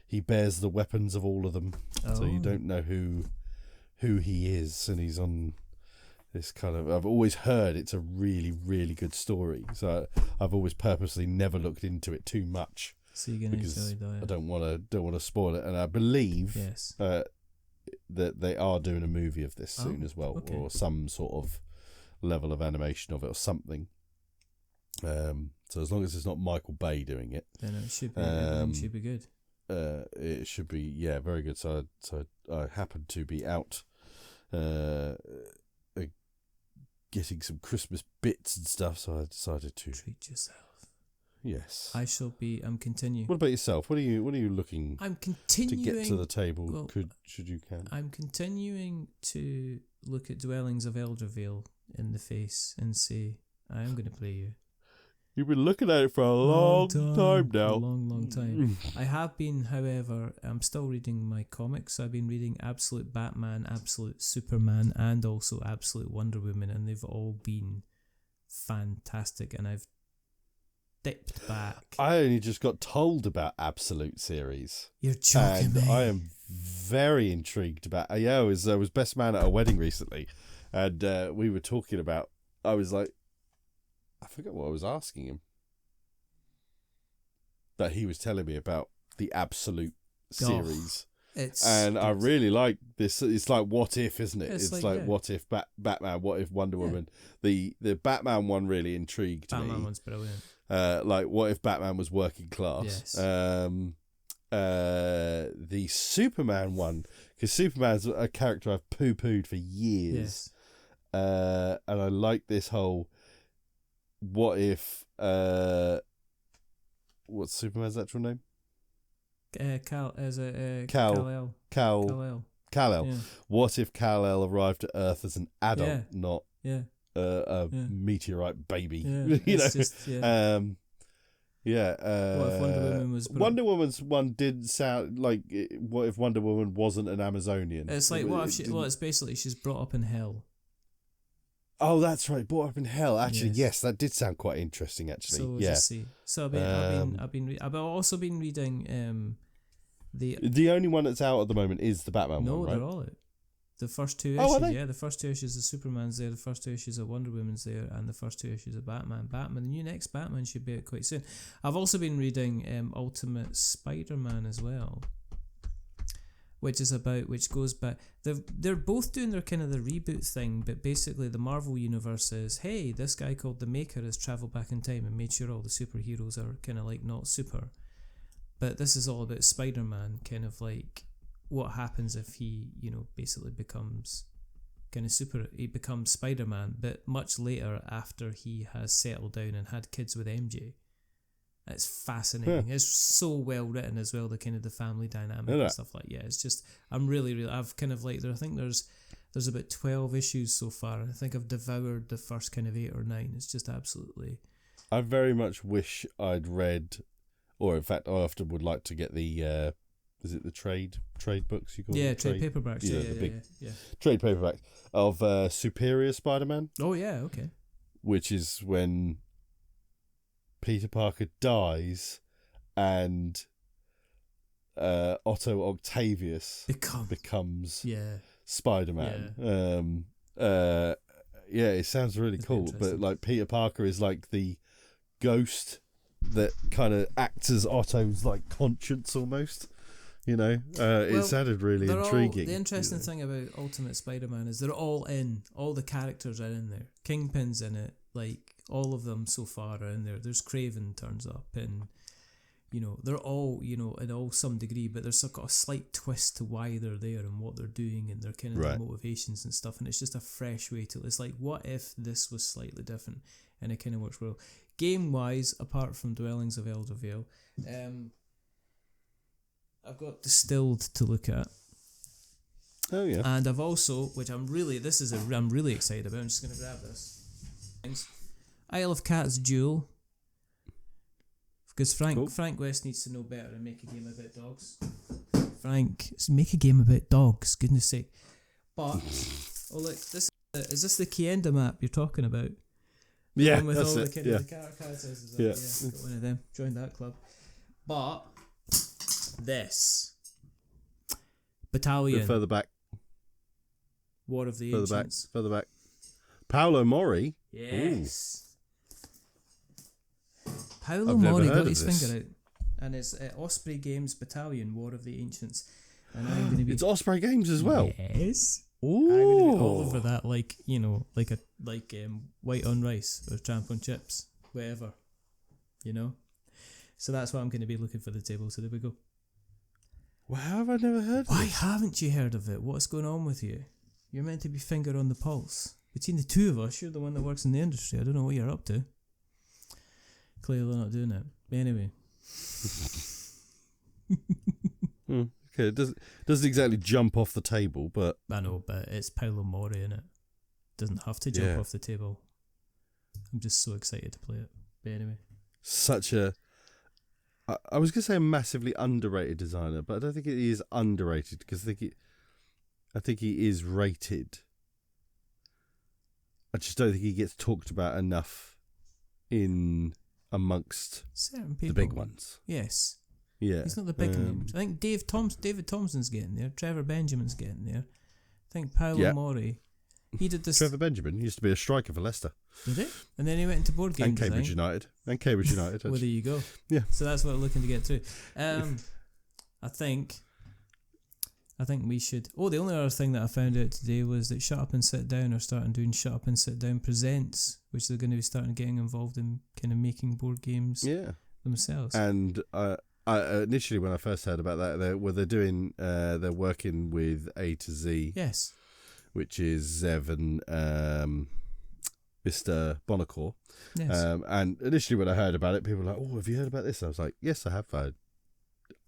he bears the weapons of all of them. So you don't know who he is, and he's on this kind of... I've always heard it's a really, really good story, so I've always purposely never looked into it too much. So you're gonna enjoy that. I don't want to spoil it, and I believe that they are doing a movie of this soon as well, or some sort of level of animation of it or something. So as long as it's not Michael Bay doing it, then it should be good. It should be very good. So I happened to be out getting some Christmas bits and stuff, so I decided to treat yourself. Yes, I'm continuing. What about yourself? What are you looking? I'm continuing to get to the table. Well, should you can. I'm continuing to look at Dwellings of Eldervale in the face and say, I am going to play you. You've been looking at it for a long time now. A long time. I have been, however, I'm still reading my comics. I've been reading Absolute Batman, Absolute Superman, and also Absolute Wonder Woman, and they've all been fantastic, and I've dipped back. I only just got told about Absolute series. You're joking, and mate. I am very intrigued about. I was best man at a wedding recently, and we were talking about. I was like, I forgot what I was asking him. That he was telling me about the Absolute series. I really like this. It's like What If, isn't it? It's like What If Batman, What If Wonder Woman. The Batman one really intrigued me. Batman one's brilliant. Like what if Batman was working class? Yes. The Superman one, because Superman's a character I've poo-pooed for years. Yes. And I like this whole what if what's Superman's actual name? Kal Kal-El. Yeah. What if Kal-El arrived at Earth as an adult, Yeah. not Yeah. a meteorite baby? Yeah. you know. It's just, yeah. What if Wonder Woman was Wonder Woman's one did sound like what if Wonder Woman wasn't an Amazonian? It's like what if she? Well, it's basically she's brought up in hell. Oh, that's right. Brought up in hell. Actually, Yes. yes, that did sound quite interesting. Actually, So we'll yeah. just see. So I've also been reading The only one that's out at the moment is the Batman No, one, right? they're all out. The first two Oh, are issues, they? yeah, the first two issues of Superman's there, the first two issues of Wonder Woman's there, and the first two issues of Batman. The new next Batman should be out quite soon. I've also been reading Ultimate Spider-Man as well, which goes back. They're both doing their kind of the reboot thing, but basically the Marvel universe says, hey, this guy called the Maker has travelled back in time and made sure all the superheroes are kind of like not super. But this is all about Spider-Man, kind of like what happens if he, basically becomes kind of he becomes Spider-Man, but much later after he has settled down and had kids with MJ. It's fascinating. Yeah. It's so well written as well, the kind of the family dynamic Yeah. and stuff like it's just I'm really I've kind of like I think there's about 12 issues so far, and I think I've devoured the first kind of 8 or 9. It's just absolutely. I very much wish I'd read, or in fact, I often would like to get the. Is it the trade books you call them? Trade paperbacks. Yeah, Yeah, the big yeah. trade paperbacks of Superior Spider-Man, Oh yeah, okay. which is when Peter Parker dies and Otto Octavius becomes Yeah. Spider-Man. Yeah, it sounds really It's cool, but interesting. like Peter Parker is like the ghost that kind of acts as Otto's like conscience almost. It sounded really intriguing. The interesting thing about Ultimate Spider-Man is they're all in. All the characters are in there. Kingpin's in it. Like, all of them so far are in there. There's Kraven turns up, and, they're all, in all some degree, but there's got a slight twist to why they're there and what they're doing and their kind of their motivations and stuff, and it's just a fresh way to. It's like, what if this was slightly different? And it kind of works well. Game-wise, apart from Dwellings of Eldervale, I've got Distilled to look at. Oh yeah. And I've also, which I'm really excited about. I'm just going to grab this. Isle of Cats Duel. Because Frank West needs to know better and make a game about dogs. Frank, make a game about dogs, goodness sake. But, look, is this the Kienda map you're talking about? Yeah, With that's all it. the characters. Yeah, got one of them. Joined that club. But this Battalion, Bit further back. War of the Further Ancients. back. Further back. Paolo Mori. Yes. Paolo I've never Mori heard got of his this. finger out, and it's Osprey Games Battalion, War of the Ancients, and I'm going to be. It's Osprey Games as well. Yes. Ooh. I'm going to be all over that, like white on rice or champ on chips, whatever, So that's what I'm going to be looking for the table. So there we go. Well, how have I never heard of Why this? haven't you heard of it? What's going on with you? You're meant to be finger on the pulse. Between the two of us, you're the one that works in the industry. I don't know what you're up to. Clearly not doing it. Anyway. Okay, it doesn't exactly jump off the table, but I know, but it's Paolo Mori, innit? Doesn't have to jump off the table. I'm just so excited to play it. But anyway. such a... I was going to say a massively underrated designer, but I don't think he is underrated because I think he is rated. I just don't think he gets talked about enough in amongst Certain people. the big ones. Yes. Yeah. He's not the big names. I think David Thompson's getting there. Trevor Benjamin's getting there. I think Paolo Mori. He did this. Trevor Benjamin used to be a striker for Leicester. Did he? And then he went into board game And Cambridge design. United. And Cambridge United. Well, there you go. Yeah. So that's what we're looking to get through. I think we should... Oh, the only other thing that I found out today was that Shut Up and Sit Down are starting doing Shut Up and Sit Down Presents, which they're going to be starting getting involved in kind of making board games themselves. And I initially, when I first heard about that, they're working with A to Z. Yes. Which is Zev and Mr. Bonacore. Yes. And initially when I heard about it, people were like, "Oh, have you heard about this?" I was like, "Yes, I have heard."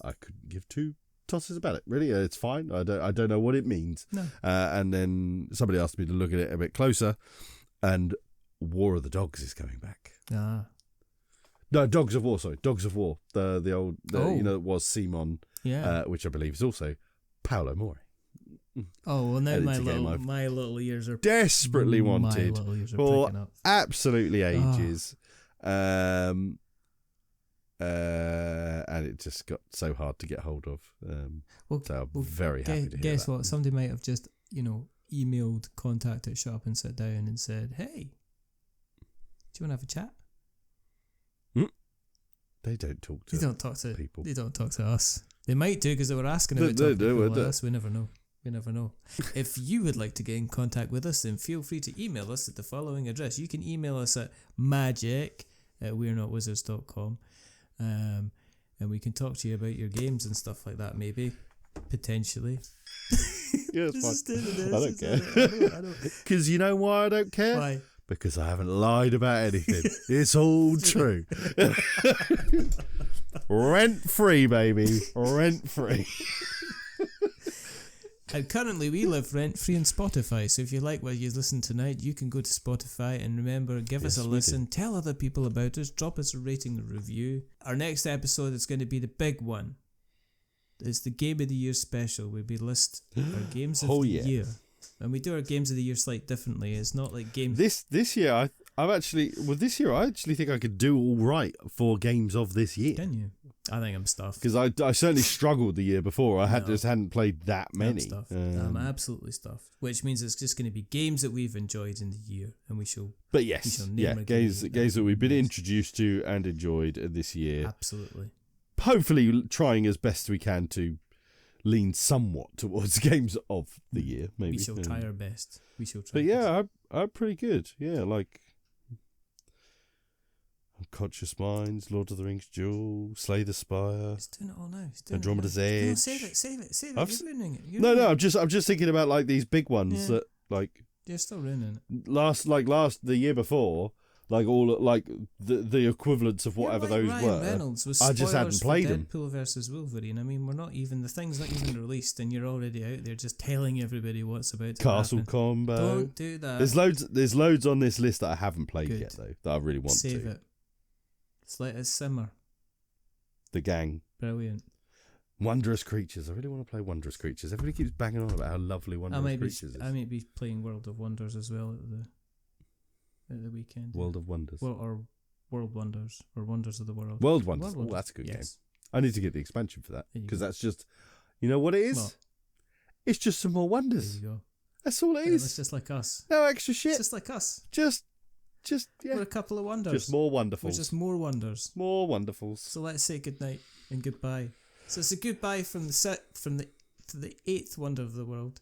I couldn't give two tosses about it. Really, it's fine. I don't know what it means. No. And then somebody asked me to look at it a bit closer, and War of the Dogs is coming back. Ah. No, Dogs of War. Sorry, Dogs of War. The old, Oh. it was Simon, Yeah. which I believe is also Paolo Mori. Oh, well, now And my it's a game little, I've my little ears are Desperately wanted My little ears are for picking up. absolutely ages. And it just got so hard to get hold of. So I'm very happy to hear Guess that. what? Somebody might have just, emailed contact at Shut Up and Sit Down and said, "Hey, do you want to have a chat?" They don't talk to They don't talk to people. They don't talk to us. They might do because they were asking about They talking to do, people they do. like us. We never know. We never know. If you would like to get in contact with us, then feel free to email us at the following address. You can email us at magic@we'renotwizards.com, and we can talk to you about your games and stuff like that, maybe. Potentially. Yeah, it's fine. I don't care. I know. Because you know why I don't care? Why? Because I haven't lied about anything. It's all true. Rent free, baby. Rent free. And currently we live rent-free on Spotify, so if you like what you listen tonight, you can go to Spotify and remember, give us a Yes, we listen, tell other people about us, drop us a rating and review. Our next episode is going to be the big one. It's the Game of the Year special, where we list our games of the year. And we do our games of the year slightly differently. It's not like games... This year, this year I actually think I could do all right for games of this year. Can you? I think I'm stuffed. Because I certainly struggled the year before. I No. just hadn't played that many. I'm stuffed. I'm absolutely stuffed. Which means it's just going to be games that we've enjoyed in the year, and we shall... But we yes, shall name our games games that we've been names. introduced to and enjoyed this year. Absolutely. Hopefully trying as best we can to lean somewhat towards games of the year, maybe. We shall try our best. We shall try. But yeah, I'm pretty good. Yeah, like Unconscious Minds, Lord of the Rings, Duel, Slay the Spire, He's doing it all now. He's doing Andromedas it all now. No, Edge. save it. I've You're ruining it. No, I'm just thinking about like these big ones Yeah. that like You're still ruining it. the year before, like all like the equivalents of whatever You're like those Ryan were. Reynolds was I just hadn't spoilers played for them. Deadpool versus Wolverine. I mean, the thing's not even released, and you're already out there just telling everybody what's about to Castle happen. Combo. Don't do that. There's loads on this list that I haven't played Good. yet though that I really want Save to. it. Just let it simmer. The Gang. Brilliant. Wondrous Creatures. I really want to play Wondrous Creatures. Everybody keeps banging on about how lovely Wondrous Creatures is. I might be playing World of Wonders as well at the weekend. World of Wonders. Or World Wonders, or Wonders of the World. World Wonders. World Wonders. Oh, that's a good game. Yes. I need to get the expansion for that There you because go. that's just, you know what it is? What? It's just some more There wonders. you go. That's all it Yeah, is. it's just like us. No extra shit. It's just like us. Just We're yeah. a couple of wonders. Just more We're wonderfuls. just more wonders. More wonderfuls. So let's say goodnight and goodbye. So it's a goodbye from the 8th wonder of the world,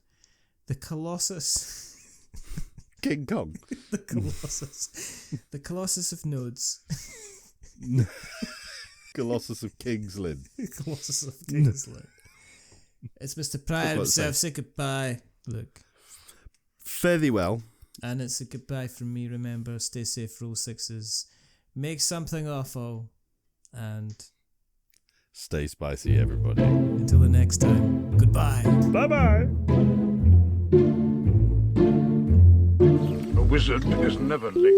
the Colossus. King Kong. The Colossus of Nodes. Colossus of King's Lynn. Colossus of Kingsland. It's Mr. Pryor That's what it himself. says. Say goodbye. Look. Fare thee well. And it's a goodbye from me. Remember, stay safe, roll sixes, make something awful, and Stay spicy, everybody. until the next time, goodbye. Bye-bye. A wizard is never late.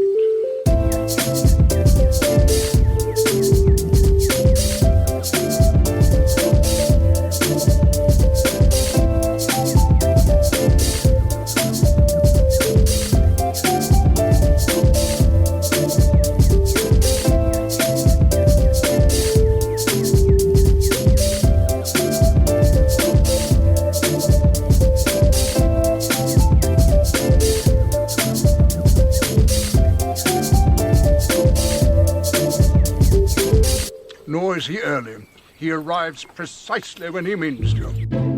Nor is he early. He arrives precisely when he means to.